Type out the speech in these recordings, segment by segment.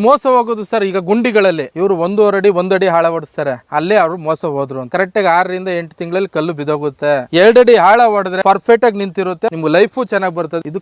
ಮೋಸ ಹೋಗೋದು ಸರ್. ಈಗ ಗುಂಡಿಗಳಲ್ಲಿ ಇವರು 1.5 ಅಡಿ 1 ಅಡಿ ಆಳ ಹೊಡಿಸ್ತಾರೆ, ಅಲ್ಲೇ ಅವ್ರು ಮೋಸ ಹೋದ್ರು. ಕರೆಕ್ಟ್ ಆಗಿ 6 ರಿಂದ 8 ತಿಂಗಳಲ್ಲಿ ಕಲ್ಲು ಬಿದೋಗುತ್ತೆ. 2 ಅಡಿ ಆಳ ಹೊಡೆದ್ರೆ ಪರ್ಫೆಕ್ಟ್ ಆಗಿ ನಿಂತಿರುತ್ತೆ, ನಿಮ್ಗೆ ಲೈಫು ಚೆನ್ನಾಗಿ ಬರ್ತದೆ. ಇದು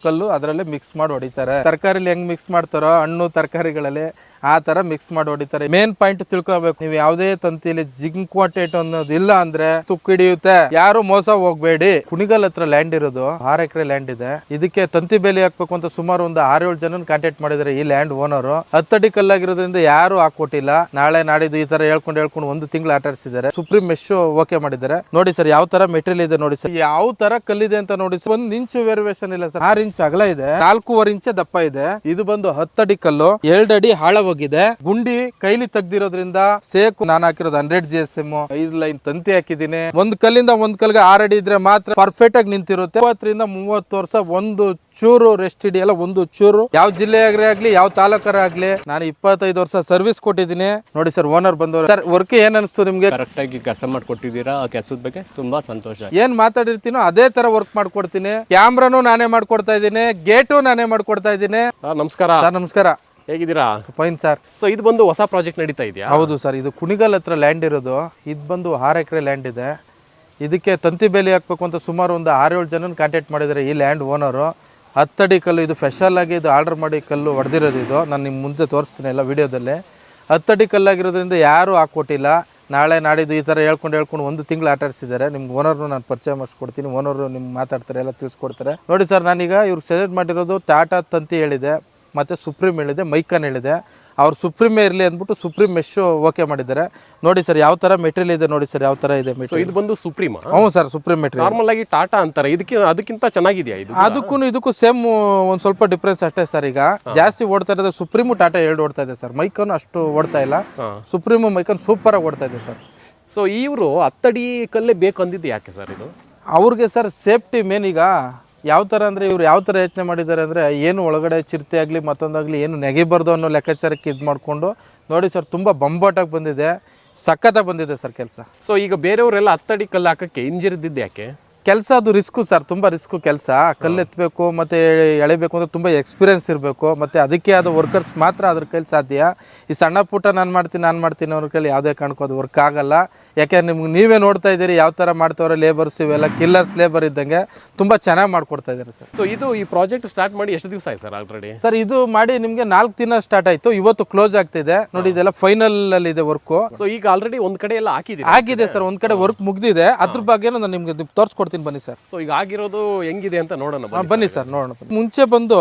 ಕಲ್ಲು ಅದರಲ್ಲೇ ಮಿಕ್ಸ್ ಮಾಡಿ ಹೊಡಿತಾರೆ. ತರಕಾರಿಲಿ ಹೆಂಗ್ ಮಿಕ್ಸ್ ಮಾಡ್ತಾರೋ ಹಣ್ಣು ತರಕಾರಿಗಳಲ್ಲಿ ಆ ತರ ಮಿಕ್ಸ್ ಮಾಡಿ ಹೊಡಿತಾರೆ. ಮೇನ್ ಪಾಯಿಂಟ್ ತಿಳ್ಕೊಬೇಕು, ನೀವು ಯಾವುದೇ ತಂತಿಲಿ ಜಿಂಕ್ವಾಟೇಟ್ ಅನ್ನೋದು ಇಲ್ಲ ಅಂದ್ರೆ ತುಕ್ಕು ಹಿಡಿಯುತ್ತೆ. ಯಾರು ಮೋಸ ಹೋಗ್ಬೇಡಿ. ಕುಣಿಗಲ್ ಹತ್ರ ಲ್ಯಾಂಡ್ ಇರೋದು 6 ಎಕರೆ ಲ್ಯಾಂಡ್ ಇದೆ. ಇದಕ್ಕೆ ತಂತಿ ಬೇಲಿ ಹಾಕ್ಬೇಕು ಅಂತ ಸುಮಾರು ಒಂದು 6-7 ಜನ ಕಾಂಟ್ಯಾಕ್ಟ್ ಮಾಡಿದ್ದಾರೆ ಈ ಲ್ಯಾಂಡ್ ಓನರ್. 10 ಅಡಿ ಕಲ್ಲಾಗಿರೋದ್ರಿಂದ ಯಾರು ಹಾಕೊಟ್ಟಿಲ್ಲ. ನಾಳೆ ನಾಡಿದ್ದು ಈ ತರ ಹೇಳ್ಕೊಂಡು 1 ತಿಂಗಳು ಆಟಾಡಿಸಿದ್ದಾರೆ. ಸುಪ್ರೀಂ ಮೆಶ್ ಓಕೆ ಮಾಡಿದ್ದಾರೆ. ನೋಡಿ ಸರ್ ಯಾವ ತರ ಮೆಟೀರಿಯಲ್ ಇದೆ ನೋಡಿ ಸರ್, ಯಾವ ತರ ಕಲ್ಲಿದೆ ಅಂತ ನೋಡಿ ಸರ್. 1 ಇಂಚು ವೇರಿಯೇಷನ್ ಇಲ್ಲ ಸರ್. 6 ಇಂಚ್ ಅಗಲ ಇದೆ, 4.5 ಇಂಚ್ ದಪ್ಪ ಇದೆ. ಇದು ಬಂದು 10 ಅಡಿ ಕಲ್ಲು, 2 ಅಡಿ ಆಳ ಹೋಗಿದೆ. ಗುಂಡಿ ಕೈಲಿ ತೆಗ್ದಿರೋದ್ರಿಂದ ಸೇಕು ನಾನು ಹಾಕಿರೋದು 100 GSM 5 ಲೈನ್ ತಂತಿ ಹಾಕಿದ್ದೀನಿ. ಒಂದ್ ಕಲ್ಲಿಂದ ಒಂದ್ ಕಲ್ಗೆ 6 ಅಡಿ ಇದ್ರೆ ಮಾತ್ರ ಪರ್ಫೆಕ್ಟ್ ಆಗಿ ನಿಂತಿರುತ್ತೆ. 20 ರಿಂದ 30 ವರ್ಷ ಒಂದು ಚೂರು ರೆಸ್ಟ್ ಹಿಡಿಯಲ್ಲ. ಒಂದು ಚೂರು ಯಾವ ಜಿಲ್ಲೆ ಆಗ್ಲಿ ಯಾವ ತಾಲೂಕರ ಆಗ್ಲಿ. ನಾನು 25 ವರ್ಷ ಸರ್ವಿಸ್ ಕೊಟ್ಟಿದ್ದೀನಿ. ನೋಡಿ ಸರ್ ಓನರ್ ಬಂದವರು. ಸರ್ ವರ್ಕ್ ಏನ್ ಅನಿಸ್ತು ನಿಮ್ಗೆ? ಕರೆಕ್ಟ್ ಆಗಿ ಕೆಲಸ ಮಾಡ್ಕೊಟ್ಟಿದ್ದೀರಾ. ಆ ಕೆಲಸದ ಬಗ್ಗೆ ತುಂಬಾ ಸಂತೋಷ. ಏನ್ ಮಾತಾಡಿರ್ತೀನೋ ಅದೇ ತರ ವರ್ಕ್ ಮಾಡ್ಕೊಡ್ತೀನಿ. ಕ್ಯಾಮ್ರಾನು ನಾನೇ ಮಾಡ್ಕೊಡ್ತಾ ಇದ್ದೀನಿ, ಗೇಟು ನಾನೇ ಮಾಡ್ಕೊಡ್ತಾ ಇದ್ದೀನಿ. ನಮಸ್ಕಾರ ಸರ್. ನಮಸ್ಕಾರ, ಹೇಗಿದ್ದೀರಾ? Fine sir. ಸೊ ಇದು ಬಂದು ಹೊಸ ಪ್ರಾಜೆಕ್ಟ್ ನಡೀತಾ ಇದೆಯಾ? ಹೌದು ಸರ್, ಇದು ಕುಣಿಗಲ್ ಹತ್ರ ಲ್ಯಾಂಡ್ ಇರೋದು. ಇದು ಬಂದು 6 ಎಕರೆ ಲ್ಯಾಂಡ್ ಇದೆ. ಇದಕ್ಕೆ ತಂತಿ ಬೇಲಿ ಹಾಕ್ಬೇಕು ಅಂತ ಸುಮಾರು ಒಂದು 6-7 ಜನ ಕಾಂಟ್ಯಾಕ್ಟ್ ಮಾಡಿದ್ದಾರೆ ಈ ಲ್ಯಾಂಡ್ ಓನರು. 10 ಅಡಿ ಕಲ್ಲು, ಇದು ಸ್ಪೆಷಲ್ ಆಗಿ ಇದು ಆರ್ಡರ್ ಮಾಡಿ ಕಲ್ಲು ಹೊಡೆದಿರೋದು. ಇದು ನಾನು ನಿಮ್ಮ ಮುಂದೆ ತೋರಿಸ್ತೀನಿ ಎಲ್ಲ ವಿಡಿಯೋದಲ್ಲಿ. 10 ಅಡಿ ಕಲ್ಲಾಗಿರೋದ್ರಿಂದ ಯಾರು ಹಾಕೊಟ್ಟಿಲ್ಲ. ನಾಳೆ ನಾಡಿದ್ದು ಈ ಥರ ಹೇಳ್ಕೊಂಡು 1 ತಿಂಗಳು ಆಟಾಡಿಸಿದ್ದಾರೆ. ನಿಮ್ಗೆ ಓನರ್ನು ನಾನು ಪರಿಚಯ ಮಾಡಿಸ್ಕೊಡ್ತೀನಿ. ಓನರು ನಿಮ್ಗೆ ಮಾತಾಡ್ತಾರೆ, ಎಲ್ಲ ತಿಳಿಸ್ಕೊಡ್ತಾರೆ. ನೋಡಿ ಸರ್, ನಾನೀಗ ಇವ್ರಿಗೆ ಸಜೆಸ್ಟ್ ಮಾಡಿರೋದು ಟಾಟಾ ತಂತಿ ಹೇಳಿದೆ, ಮತ್ತು ಸುಪ್ರೀಂ ಹೇಳಿದೆ, ಮೈಕನ್ ಹೇಳಿದೆ. ಅವ್ರು ಸುಪ್ರೀಮೇ ಇರಲಿ ಅಂದ್ಬಿಟ್ಟು ಸುಪ್ರೀಂ ಮೆಶ್ ಓಕೆ ಮಾಡಿದ್ದಾರೆ. ನೋಡಿ ಸರ್ ಯಾವ ಥರ ಮೆಟೀರಿಯಲ್ ಇದೆ ನೋಡಿ ಸರ್, ಯಾವ ಥರ ಇದೆ ಮೆಟೀರಿಯಲ್. ಇದು ಬಂದು ಸುಪ್ರೀಮ್? ಹ್ಞೂ ಸರ್, ಸುಪ್ರೀಂ ಮೆಟೀರಿಯಲ್. ನಾರ್ಮಲ್ ಆಗಿ ಟಾಟಾ ಅಂತಾರೆ, ಅದಕ್ಕಿಂತ ಚೆನ್ನಾಗಿದೆಯಾ ಇದು? ಇದಕ್ಕೂ ಸೇಮ್ ಒಂದು ಸ್ವಲ್ಪ ಡಿಫ್ರೆನ್ಸ್ ಅಷ್ಟೇ ಸರ್. ಈಗ ಜಾಸ್ತಿ ಓಡ್ತಾ ಇರೋದು ಸುಪ್ರೀಮು, ಟಾಟಾ 2 ಓಡ್ತಾ ಇದೆ ಸರ್. ಮೈಕನ್ ಅಷ್ಟು ಓಡ್ತಾ ಇಲ್ಲ. ಸುಪ್ರೀಮು ಮೈಕನ್ ಸೂಪರ್ ಆಗಿ ಓಡ್ತಾ ಇದೆ ಸರ್. ಸೊ ಇವರು 10 ಅಡಿ ಕಲ್ಲೇ ಬೇಕು ಅಂದಿದ್ದು ಯಾಕೆ ಸರ್? ಇದು ಅವ್ರಿಗೆ ಸರ್ ಸೇಫ್ಟಿ ಮೇನ್. ಈಗ ಯಾವ ಥರ ಅಂದರೆ ಇವ್ರು ಯಾವ ಥರ ಯೋಚನೆ ಮಾಡಿದ್ದಾರೆ ಅಂದರೆ, ಏನು ಒಳಗಡೆ ಚಿರತೆ ಆಗಲಿ ಮತ್ತೊಂದಾಗಲಿ ಏನು ನೆಗೆಬಾರ್ದು ಅನ್ನೋ ಲೆಕ್ಕಾಚಾರಕ್ಕೆ ಇದು ಮಾಡಿಕೊಂಡು ನೋಡಿ ಸರ್, ತುಂಬ ಬಂಬಾಟಾಗಿ ಬಂದಿದೆ, ಸಖತ್ತಾಗಿ ಬಂದಿದೆ ಸರ್ ಕೆಲಸ. ಸೊ ಈಗ ಬೇರೆಯವರೆಲ್ಲ 10 ಅಡಿ ಕಲ್ಲು ಹಾಕೋಕ್ಕೆ ಹಿಂಜರಿದಿದ್ದು ಯಾಕೆ? ಕೆಲಸ ಅದು ರಿಸ್ಕು ಸರ್, ತುಂಬ ರಿಸ್ಕು ಕೆಲಸ. ಕಲ್ಲು ಎತ್ತಬೇಕು ಮತ್ತು ಎಳಿಬೇಕು ಅಂದರೆ ತುಂಬ ಎಕ್ಸ್ಪೀರಿಯನ್ಸ್ ಇರಬೇಕು. ಮತ್ತು ಅದಕ್ಕೆ ಆದ ವರ್ಕರ್ಸ್ ಮಾತ್ರ ಅದ್ರ ಕೈಲಿ ಸಾಧ್ಯ. ಈ ಸಣ್ಣ ಪುಟ್ಟ ನಾನು ಮಾಡ್ತೀನಿ ಅವ್ರ ಕೈಲಿ ಯಾವುದೇ ಕಾರಣಕ್ಕೂ ಅದು ವರ್ಕ್ ಆಗಲ್ಲ. ಯಾಕೆ ನಿಮ್ಗೆ ನೀವೇ ನೋಡ್ತಾ ಇದ್ದೀರಿ ಯಾವ ಥರ ಮಾಡ್ತವ್ರೆ ಲೇಬರ್ಸ್. ಇವೆಲ್ಲ ಕಿಲ್ಲರ್ಸ್ ಲೇಬರ್ ಇದ್ದಂಗೆ ತುಂಬ ಚೆನ್ನಾಗಿ ಮಾಡ್ಕೊಡ್ತಾ ಇದ್ದಾರೆ ಸರ್. ಸೊ ಇದು ಈ ಪ್ರಾಜೆಕ್ಟ್ ಸ್ಟಾರ್ಟ್ ಮಾಡಿ ಎಷ್ಟು ದಿವಸ ಆಯ್ತು ಸರ್ ಆಲ್ರೆಡಿ? ಸರ್ ಇದು ಮಾಡಿ ನಿಮಗೆ 4 ದಿನ ಸ್ಟಾರ್ಟ್ ಆಯಿತು, ಇವತ್ತು ಕ್ಲೋಸ್ ಆಗ್ತಿದೆ ನೋಡಿ. ಇದೆಲ್ಲ ಫೈನಲ್ ಅಲ್ಲಿ ಇದೆ ವರ್ಕು. ಸೊ ಈಗ ಆಲ್ರೆಡಿ ಒಂದು ಕಡೆ ಎಲ್ಲ ಆಗಿದೆ ಸರ್, ಒಂದು ಕಡೆ ವರ್ಕ್ ಮುಗ್ದಿದೆ. ಅದ್ರ ಬಗ್ಗೆ ನಾನು ನಿಮ್ಗೆ ತೋರಿಸ್ಕೊಡ್ತೀನಿ, ಬನ್ನಿ ಸರ್. ಸೊ ಈಗ ಆಗಿರೋದು ಹೆಂಗಿದೆ ಅಂತ ನೋಡೋಣ. ಬನ್ನಿ ಸರ್ ನೋಡೋಣ. ಮುಂಚೆ ಬಂದು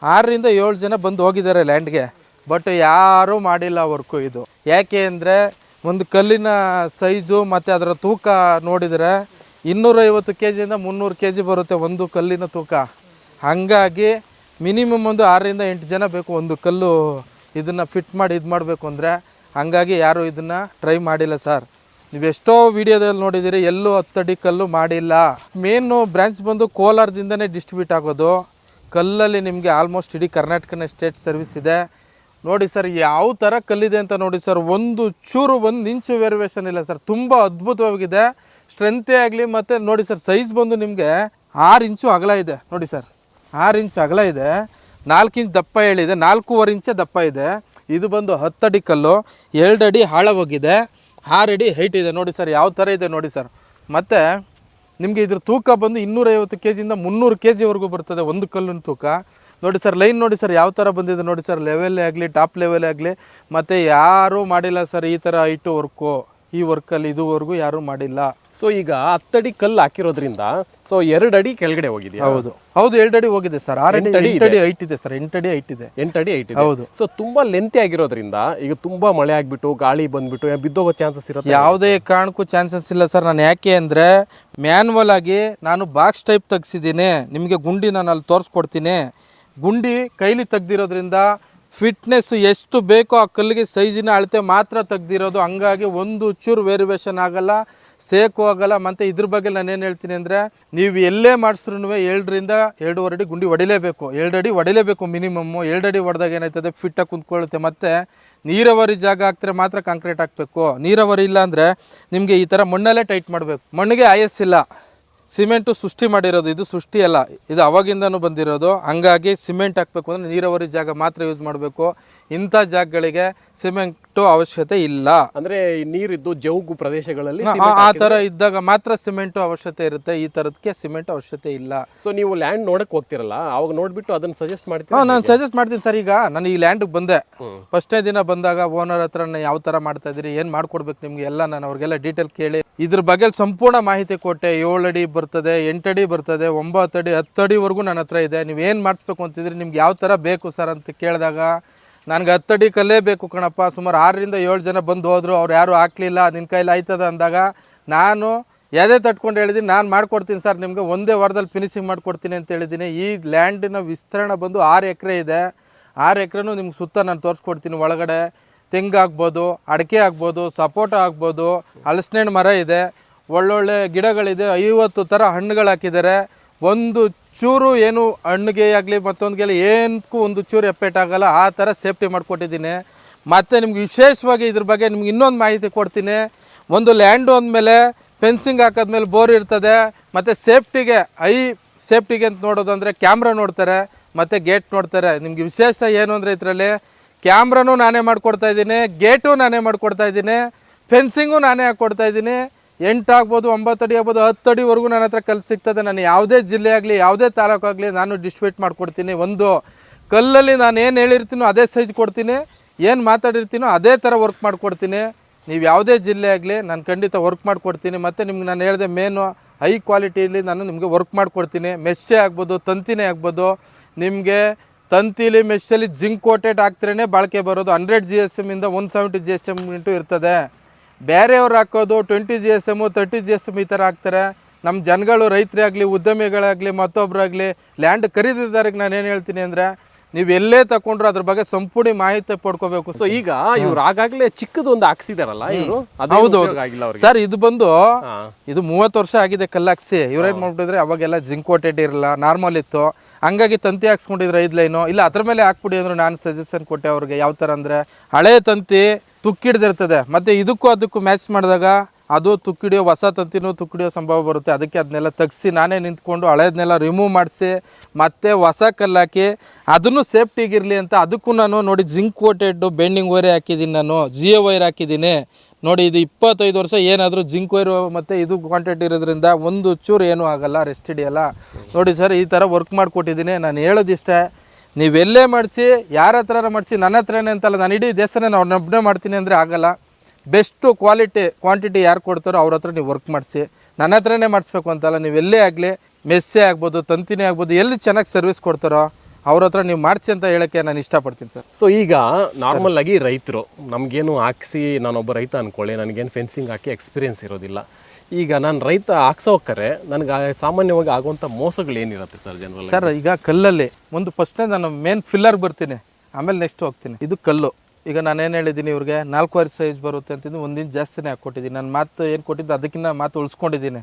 6 ರಿಂದ 7 ಜನ ಬಂದು ಹೋಗಿದ್ದಾರೆ ಲ್ಯಾಂಡ್ಗೆ, ಬಟ್ ಯಾರೂ ಮಾಡಿಲ್ಲ ವರ್ಕು ಇದು. ಯಾಕೆ ಅಂದರೆ ಒಂದು ಕಲ್ಲಿನ ಸೈಜು ಮತ್ತು ಅದರ ತೂಕ ನೋಡಿದರೆ 250 kg 300 kg ಬರುತ್ತೆ ಒಂದು ಕಲ್ಲಿನ ತೂಕ. ಹಾಗಾಗಿ ಮಿನಿಮಮ್ ಒಂದು 6 ರಿಂದ 8 ಜನ ಬೇಕು ಒಂದು ಕಲ್ಲು ಇದನ್ನು ಫಿಟ್ ಮಾಡಿ ಇದು ಮಾಡಬೇಕು ಅಂದರೆ. ಹಾಗಾಗಿ ಯಾರೂ ಇದನ್ನು ಟ್ರೈ ಮಾಡಿಲ್ಲ ಸರ್. ನೀವು ಎಷ್ಟೋ ವಿಡಿಯೋದಲ್ಲಿ ನೋಡಿದ್ದೀರಿ, ಎಲ್ಲೂ 10 ಅಡಿ ಕಲ್ಲು ಮಾಡಿಲ್ಲ. ಮೇನು ಬ್ರಾಂಚ್ ಬಂದು ಕೋಲಾರದಿಂದನೇ ಡಿಸ್ಟ್ರಿಬ್ಯೂಟ್ ಆಗೋದು. ಕಲ್ಲಲ್ಲಿ ನಿಮಗೆ ಆಲ್ಮೋಸ್ಟ್ ಇಡೀ ಕರ್ನಾಟಕನ ಸ್ಟೇಟ್ ಸರ್ವಿಸ್ ಇದೆ. ನೋಡಿ ಸರ್ ಯಾವ ಥರ ಕಲ್ಲಿದೆ ಅಂತ ನೋಡಿ ಸರ್. ಒಂದು ಚೂರು 1 ಇಂಚು ವೇರಿಯೇಷನ್ ಇಲ್ಲ ಸರ್. ತುಂಬ ಅದ್ಭುತವಾಗಿದೆ. ಸ್ಟ್ರೆಂತೇ ಆಗಲಿ. ಮತ್ತು ನೋಡಿ ಸರ್ ಸೈಜ್ ಬಂದು ನಿಮಗೆ 6 ಇಂಚು ಅಗಲ ಇದೆ ನೋಡಿ ಸರ್. 6 ಇಂಚ್ ಅಗಲ ಇದೆ, 4 ಇಂಚ್ ದಪ್ಪ ಹೇಳಿದೆ, 4.5 ಇಂಚ್ ದಪ್ಪ ಇದೆ. ಇದು ಬಂದು 10 ಅಡಿ ಕಲ್ಲು, 2 ಅಡಿ ಆಳ ಹೋಗಿದೆ, 6 ಅಡಿ ಹೈಟ್ ಇದೆ. ನೋಡಿ ಸರ್ ಯಾವ ಥರ ಇದೆ ನೋಡಿ ಸರ್. ಮತ್ತು ನಿಮಗೆ ಇದ್ರ ತೂಕ ಬಂದು 250 kg 300 kg ಬರ್ತದೆ ಒಂದು ಕಲ್ಲಿನ ತೂಕ. ನೋಡಿ ಸರ್ ಲೈನ್ ನೋಡಿ ಸರ್ ಯಾವ ಥರ ಬಂದಿದೆ ನೋಡಿ ಸರ್. ಲೆವೆಲ್ಲೇ ಆಗಲಿ ಟಾಪ್ ಲೆವೆಲ್ಲೇ ಆಗಲಿ ಮತ್ತು ಯಾರೂ ಮಾಡಿಲ್ಲ ಸರ್ ಈ ಥರ ಹೈಟು ವರ್ಕು. ಈ ವರ್ಕಲ್ಲಿ ಇದುವರೆಗೂ ಯಾರೂ ಮಾಡಿಲ್ಲ. ಸೊ ಈಗ 10 ಅಡಿ ಕಲ್ಲು ಹಾಕಿರೋದ್ರಿಂದ ಸೊ 2 ಅಡಿ ಕೆಳಗಡೆ ಹೋಗಿದೆ. ಹೌದು 2 ಅಡಿ ಹೋಗಿದೆ ಸರ್. 8 ಅಡಿ ಹೈಟ್ ಇದೆ ಸರ್. 8 ಅಡಿ ಹೈಟ್ ಇದೆ. 8 ಅಡಿ ಹೈಟ್ ಇದೆ. ಹೌದು. ಸೊ ತುಂಬಾ ಲೆಂತಿ ಆಗಿರೋದ್ರಿಂದ ಈಗ ತುಂಬಾ ಮಳೆ ಆಗ್ಬಿಟ್ಟು ಗಾಳಿ ಬಂದ್ಬಿಟ್ಟು ಬಿದ್ದೋಗೋ ಚಾನ್ಸಸ್ ಇರುತ್ತೆ? ಯಾವುದೇ ಕಾರಣಕ್ಕೂ ಚಾನ್ಸಸ್ ಇಲ್ಲ ಸರ್. ನಾನು ಯಾಕೆ ಅಂದರೆ ಮ್ಯಾನ್ಯಲ್ ಆಗಿ ನಾನು ಬಾಕ್ಸ್ ಟೈಪ್ ತೆಗ್ಸಿದ್ದೀನಿ. ನಿಮಗೆ ಗುಂಡಿ ನಾನು ಅಲ್ಲಿ ತೋರಿಸ್ಕೊಡ್ತೀನಿ. ಗುಂಡಿ ಕೈಲಿ ತೆಗ್ದಿರೋದ್ರಿಂದ ಫಿಟ್ನೆಸ್ ಎಷ್ಟು ಬೇಕೋ ಆ ಕಲ್ಲಿಗೆ ಸೈಜಿನ ಅಳತೆ ಮಾತ್ರ ತೆಗ್ದಿರೋದು. ಹಂಗಾಗಿ ಒಂದು ಚೂರು ವೇರಿಯೇಷನ್ ಆಗಲ್ಲ, ಸೇಕು ಆಗಲ್ಲ. ಮತ್ತು ಇದ್ರ ಬಗ್ಗೆ ನಾನು ಏನು ಹೇಳ್ತೀನಿ ಅಂದರೆ, ನೀವು ಎಲ್ಲೇ ಮಾಡಿಸ್ರೂ 7 ರಿಂದ 2.5 ಅಡಿ ಗುಂಡಿ ಹೊಡಿಲೇಬೇಕು. 2 ಅಡಿ ಹೊಡಿಲೇಬೇಕು ಮಿನಿಮಮ್ಮು. 2 ಅಡಿ ಹೊಡೆದಾಗ ಏನಾಯ್ತದೆ, ಫಿಟ್ಟಾಗಿ ಕುಂತ್ಕೊಳ್ಳುತ್ತೆ. ಮತ್ತು ನೀರಾವರಿ ಜಾಗ ಹಾಕ್ತಾರೆ ಮಾತ್ರ ಕಾಂಕ್ರೀಟ್ ಹಾಕಬೇಕು. ನೀರಾವರಿ ಇಲ್ಲ ಅಂದರೆ ನಿಮಗೆ ಈ ಥರ ಮಣ್ಣಲ್ಲೇ ಟೈಟ್ ಮಾಡಬೇಕು. ಮಣ್ಣಿಗೆ ಆಯಸ್ಸಿಲ್ಲ. ಸಿಮೆಂಟು ಸೃಷ್ಟಿ ಮಾಡಿರೋದು, ಇದು ಸೃಷ್ಟಿ ಅಲ್ಲ, ಇದು ಅವಾಗಿಂದನೂ ಬಂದಿರೋದು. ಹಂಗಾಗಿ ಸಿಮೆಂಟ್ ಹಾಕಬೇಕು ಅಂದರೆ ನೀರಾವರಿ ಜಾಗ ಮಾತ್ರ ಯೂಸ್ ಮಾಡಬೇಕು. ಇಂಥ ಜಾಗಗಳಿಗೆ ಸಿಮೆಂಟು ಅವಶ್ಯಕತೆ ಇಲ್ಲ. ಅಂದ್ರೆ ಈ ನೀರಿದ್ದು ಜೌಗು ಪ್ರದೇಶಗಳಲ್ಲಿ ಆ ಥರ ಇದ್ದಾಗ ಮಾತ್ರ ಸಿಮೆಂಟು ಅವಶ್ಯಕತೆ ಇರುತ್ತೆ. ಈ ಥರದಕ್ಕೆ ಸಿಮೆಂಟ್ ಅವಶ್ಯಕತೆ ಇಲ್ಲ. ಸೊ ನೀವು ಲ್ಯಾಂಡ್ ನೋಡಕ್ ಹೋಗ್ತಿರಲ್ಲ, ಅವಾಗ ನೋಡ್ಬಿಟ್ಟು ಅದನ್ನ ಸಜೆಸ್ಟ್ ಮಾಡ್ತೀರಾ? ನಾನು ಸಜೆಸ್ಟ್ ಮಾಡ್ತೀನಿ ಸರ್. ಈಗ ನಾನು ಈ ಲ್ಯಾಂಡ್ಗೆ ಬಂದೆ, ಫಸ್ಟ್ನೇ ದಿನ ಬಂದಾಗ ಓನರ್ ಹತ್ರ ಯಾವ ಥರ ಮಾಡ್ತಾ ಇದ್ದೀರಿ, ಏನು ಮಾಡ್ಕೊಡ್ಬೇಕು ನಿಮಗೆ ಎಲ್ಲ ನಾನು ಅವ್ರಿಗೆಲ್ಲ ಡೀಟೇಲ್ ಕೇಳಿ ಇದ್ರ ಬಗ್ಗೆ ಸಂಪೂರ್ಣ ಮಾಹಿತಿ ಕೊಟ್ಟೆ. 7 ಅಡಿ ಬರ್ತದೆ, 8 ಅಡಿ ಬರ್ತದೆ, 9 ಅಡಿ, 10 ಅಡಿವರೆಗೂ ನನ್ನ ಹತ್ರ ಇದೆ. ನೀವು ಏನು ಮಾಡಿಸ್ಬೇಕು ಅಂತಿದ್ರಿ, ನಿಮ್ಗೆ ಯಾವ ಥರ ಬೇಕು ಸರ್ ಅಂತ ಕೇಳಿದಾಗ ನನಗೆ 10 ಅಡಿ ಕಲ್ಲೇ ಬೇಕು ಕಣಪ್ಪ, ಸುಮಾರು 6 ರಿಂದ 7 ಜನ ಬಂದು ಹೋದ್ರು, ಅವ್ರು ಯಾರು ಹಾಕ್ಲಿಲ್ಲ, ನಿನ್ನ ಕೈಲಿ ಆಯ್ತದ ಅಂದಾಗ ನಾನು ಯಾವುದೇ ತಟ್ಕೊಂಡು ಹೇಳಿದ್ದೀನಿ, ನಾನು ಮಾಡ್ಕೊಡ್ತೀನಿ ಸರ್, ನಿಮಗೆ ಒಂದೇ ವಾರದಲ್ಲಿ ಫಿನಿಶಿಂಗ್ ಮಾಡ್ಕೊಡ್ತೀನಿ ಅಂತ ಹೇಳಿದ್ದೀನಿ. ಈ ಲ್ಯಾಂಡಿನ ವಿಸ್ತೀರ್ಣ ಬಂದು 6 ಎಕರೆ ಇದೆ. 6 ಎಕರೆನೂ ನಿಮ್ಗೆ ಸುತ್ತ ನಾನು ತೋರಿಸ್ಕೊಡ್ತೀನಿ. ಒಳಗಡೆ ತೆಂಗು ಆಗ್ಬೋದು, ಅಡಿಕೆ ಆಗ್ಬೋದು, ಸಪೋಟ ಆಗ್ಬೋದು, ಹಲಸಿನಣ್ಣು ಮರ ಇದೆ, ಒಳ್ಳೊಳ್ಳೆ ಗಿಡಗಳಿದೆ, 50 ಥರ ಹಣ್ಣುಗಳು ಹಾಕಿದ್ದಾರೆ. ಒಂದು ಚೂರು ಏನು ಹಣ್ಣಿಗೆ ಆಗಲಿ ಮತ್ತೊಂದಿಗೆ ಏನಕ್ಕೂ ಒಂದು ಚೂರು ಎಪ್ಪೆಟ್ಟಾಗಲ್ಲ, ಆ ಥರ ಸೇಫ್ಟಿ ಮಾಡಿಕೊಟ್ಟಿದ್ದೀನಿ. ಮತ್ತು ನಿಮ್ಗೆ ವಿಶೇಷವಾಗಿ ಇದ್ರ ಬಗ್ಗೆ ನಿಮ್ಗೆ ಇನ್ನೊಂದು ಮಾಹಿತಿ ಕೊಡ್ತೀನಿ. ಒಂದು ಲ್ಯಾಂಡು ಅಂದಮೇಲೆ ಫೆನ್ಸಿಂಗ್ ಹಾಕಿದ್ಮೇಲೆ ಬೋರ್ ಇರ್ತದೆ, ಮತ್ತು ಸೇಫ್ಟಿಗೆ ಅಂತ ನೋಡೋದಂದರೆ ಕ್ಯಾಮ್ರಾ ನೋಡ್ತಾರೆ ಮತ್ತು ಗೇಟ್ ನೋಡ್ತಾರೆ. ನಿಮ್ಗೆ ವಿಶೇಷ ಏನು ಅಂದರೆ ಇದರಲ್ಲಿ ಕ್ಯಾಮ್ರಾನೂ ನಾನೇ ಮಾಡಿಕೊಡ್ತಾಯಿದ್ದೀನಿ, ಗೇಟು ನಾನೇ ಮಾಡಿಕೊಡ್ತಾಯಿದ್ದೀನಿ, ಫೆನ್ಸಿಂಗು ನಾನೇ ಹಾಕ್ಕೊಡ್ತಾಯಿದ್ದೀನಿ. 8 ಆಗ್ಬೋದು, 9 ಅಡಿ ಆಗ್ಬೋದು, 10 ಅಡಿವರೆಗೂ ನನ್ನ ಹತ್ರ ಕಲ್ಲು ಸಿಗ್ತದೆ. ನಾನು ಯಾವುದೇ ಜಿಲ್ಲೆ ಆಗಲಿ ಯಾವುದೇ ತಾಲೂಕು ಆಗಲಿ ನಾನು ಡಿಸ್ಟ್ರಿಬ್ಯೂಟ್ ಮಾಡಿಕೊಡ್ತೀನಿ. ಒಂದು ಕಲ್ಲಲ್ಲಿ ನಾನು ಏನು ಹೇಳಿರ್ತೀನೋ ಅದೇ ಸೈಜ್ ಕೊಡ್ತೀನಿ, ಏನು ಮಾತಾಡಿರ್ತೀನೋ ಅದೇ ಥರ ವರ್ಕ್ ಮಾಡಿಕೊಡ್ತೀನಿ. ನೀವು ಯಾವುದೇ ಜಿಲ್ಲೆ ಆಗಲಿ ನಾನು ಖಂಡಿತ ವರ್ಕ್ ಮಾಡಿಕೊಡ್ತೀನಿ. ಮತ್ತು ನಿಮ್ಗೆ ನಾನು ಹೇಳಿದೆ ಮೇನು ಹೈ ಕ್ವಾಲಿಟಿಯಲ್ಲಿ ನಾನು ನಿಮಗೆ ವರ್ಕ್ ಮಾಡಿಕೊಡ್ತೀನಿ. ಮೆಶ್ಶೇ ಆಗ್ಬೋದು, ತಂತಿನೇ ಆಗ್ಬೋದು. ನಿಮಗೆ ತಂತಿಲಿ ಮೆಶ್ಶಲ್ಲಿ ಜಿಂಕ್ ಕೋಟೆಡ್ ಹಾಕ್ತಿರೇ ಬಾಳಿಕೆ ಬರೋದು. 100 GSM ಇಂದ 170 GSM ಇಂಟು ಇರ್ತದೆ. ಬೇರೆಯವ್ರು ಹಾಕೋದು 20 GSM 30 GSM ಈ ಥರ ಹಾಕ್ತಾರೆ. ನಮ್ಮ ಜನಗಳು ರೈತರೇ ಆಗಲಿ ಉದ್ಯಮಿಗಳಾಗಲಿ ಮತ್ತೊಬ್ಬರಾಗಲಿ ಲ್ಯಾಂಡ್ ಖರೀದಿದಾರಿಗೆ ನಾನು ಏನು ಹೇಳ್ತೀನಿ ಅಂದರೆ, ನೀವು ಎಲ್ಲೇ ತಗೊಂಡ್ರು ಅದ್ರ ಬಗ್ಗೆ ಸಂಪೂರ್ಣ ಮಾಹಿತಿ ಪಡ್ಕೋಬೇಕು. ಸೊ ಈಗ ಇವ್ರು ಆಗಾಗಲೇ ಚಿಕ್ಕದು ಒಂದು ಹಾಕ್ಸಿದಾರಲ್ಲ ಇವರು, ಹೌದು ಸರ್. ಇದು ಬಂದು ಇದು 30 ವರ್ಷ ಆಗಿದೆ ಕಲ್ಲು ಹಾಕ್ಸಿ. ಇವ್ರೇನು ಮಾಡ್ಬಿಟ್ಟಿದ್ರೆ ಅವಾಗೆಲ್ಲ ಜಿಂಕ್ ಕೋಟೆಡ್ ಇರಲ್ಲ, ನಾರ್ಮಲ್ ಇತ್ತು. ಹಂಗಾಗಿ ತಂತಿ ಹಾಕ್ಸ್ಕೊಂಡಿದ್ರೆ 5 ಲೈನು ಇಲ್ಲ ಅದ್ರ ಮೇಲೆ ಹಾಕ್ಬಿಡಿ ಅಂದರು. ನಾನು ಸಜೆಷನ್ ಕೊಟ್ಟೆ ಅವ್ರಿಗೆ. ಯಾವ ಥರ ಅಂದರೆ ಹಳೆ ತಂತಿ ತುಕ್ಕಿಡ್ದಿರ್ತದೆ, ಮತ್ತು ಇದಕ್ಕೂ ಅದಕ್ಕೂ ಮ್ಯಾಚ್ ಮಾಡಿದಾಗ ಅದು ತುಕ್ಕಿಡಿಯೋ ಹೊಸ ತಂತಿನೂ ತುಕ್ಕಿಡಿಯೋ ಸಂಭವ ಬರುತ್ತೆ. ಅದಕ್ಕೆ ಅದನ್ನೆಲ್ಲ ತೆಗ್ಸಿ ನಾನೇ ನಿಂತ್ಕೊಂಡು ಹಳೇದನ್ನೆಲ್ಲ ರಿಮೂವ್ ಮಾಡಿಸಿ ಮತ್ತು ಹೊಸ ಕಲ್ಲು ಹಾಕಿ ಅದನ್ನು ಸೇಫ್ಟಿಗಿರಲಿ ಅಂತ ಅದಕ್ಕೂ ನಾನು ನೋಡಿ ಜಿಂಕ್ ಕೋಟೆಡ್ ಬೆಂಡಿಂಗ್ ವೈರ್ ಹಾಕಿದ್ದೀನಿ, ನಾನು ಜಿಯೋ ವೈರ್ ಹಾಕಿದ್ದೀನಿ. ನೋಡಿ ಇದು 25 ವರ್ಷ ಏನಾದರೂ ಜಿಂಕ್ ವೈರು ಮತ್ತು ಇದು ಕ್ವಾಂಟಿಟಿ ಇರೋದ್ರಿಂದ ಒಂದು ಚೂರು ಏನೂ ಆಗೋಲ್ಲ, ರೆಸ್ಟ್ ಹಿಡಿಯಲ್ಲ. ನೋಡಿ ಸರ್, ಈ ಥರ ವರ್ಕ್ ಮಾಡಿಕೊಟ್ಟಿದ್ದೀನಿ. ನಾನು ಹೇಳೋದಿಷ್ಟೇ, ನೀವೆಲ್ಲೇ ಮಾಡಿಸಿ ಯಾರ ಹತ್ರ ಮಾಡಿಸಿ, ನನ್ನ ಹತ್ರನೇ ಅಂತಲ್ಲ, ನಾನು ಇಡೀ ದೇಶನೇ ಅವ್ರನ್ನೊಬ್ಬನೇ ಮಾಡ್ತೀನಿ ಅಂದರೆ ಆಗಲ್ಲ. ಬೆಸ್ಟು ಕ್ವಾಂಟಿಟಿ ಯಾರು ಕೊಡ್ತಾರೋ ಅವ್ರ ಹತ್ರ ನೀವು ವರ್ಕ್ ಮಾಡಿಸಿ. ನನ್ನ ಹತ್ರನೇ ಮಾಡಿಸ್ಬೇಕು ಅಂತಲ್ಲ, ನೀವೆಲ್ಲೇ ಆಗಲಿ ಮೆಸ್ಸೇ ಆಗ್ಬೋದು, ತಂತಿನೇ ಆಗ್ಬೋದು, ಎಲ್ಲಿ ಚೆನ್ನಾಗಿ ಸರ್ವಿಸ್ ಕೊಡ್ತಾರೋ ಅವ್ರ ಹತ್ರ ನೀವು ಮಾಡಿಸಿ ಅಂತ ಹೇಳೋಕ್ಕೆ ನಾನು ಇಷ್ಟಪಡ್ತೀನಿ ಸರ್. ಸೊ ಈಗ ನಾರ್ಮಲ್ ಆಗಿ ರೈತರು ನಮಗೇನು ಹಾಕ್ಸಿ, ನಾನೊಬ್ಬ ರೈತ ಅಂದ್ಕೊಳ್ಳಿ, ನನಗೇನು ಫೆನ್ಸಿಂಗ್ ಹಾಕಿ ಎಕ್ಸ್ಪೀರಿಯನ್ಸ್ ಇರೋದಿಲ್ಲ. ಈಗ ನಾನು ರೈತ ಹಾಕ್ಸೋಕ್ಕಾರೆ ನನಗೆ ಸಾಮಾನ್ಯವಾಗಿ ಆಗುವಂಥ ಮೋಸಗಳೇನಿರುತ್ತೆ ಸರ್ ಜನರಲ್? ಸರ್ ಈಗ ಕಲ್ಲಲ್ಲಿ ಒಂದು ಫಸ್ಟ್ನೇ ನಾನು ಮೇನ್ ಫಿಲ್ಲರ್ ಬರ್ತೀನಿ, ಆಮೇಲೆ ನೆಕ್ಸ್ಟ್ ಹೋಗ್ತೀನಿ. ಇದು ಕಲ್ಲು. ಈಗ ನಾನೇನು ಹೇಳಿದ್ದೀನಿ ಇವ್ರಿಗೆ 4 ಸೈಜ್ ಬರುತ್ತೆ ಅಂತಿದ್ದು 1 ಇಂಚ್ ಜಾಸ್ತಿನೇ ಹಾಕ್ಕೊಟ್ಟಿದ್ದೀನಿ. ನಾನು ಮಾತು ಏನು ಕೊಟ್ಟಿದ್ದು ಅದಕ್ಕಿಂತ ಮಾತು ಉಳಿಸ್ಕೊಂಡಿದ್ದೀನಿ.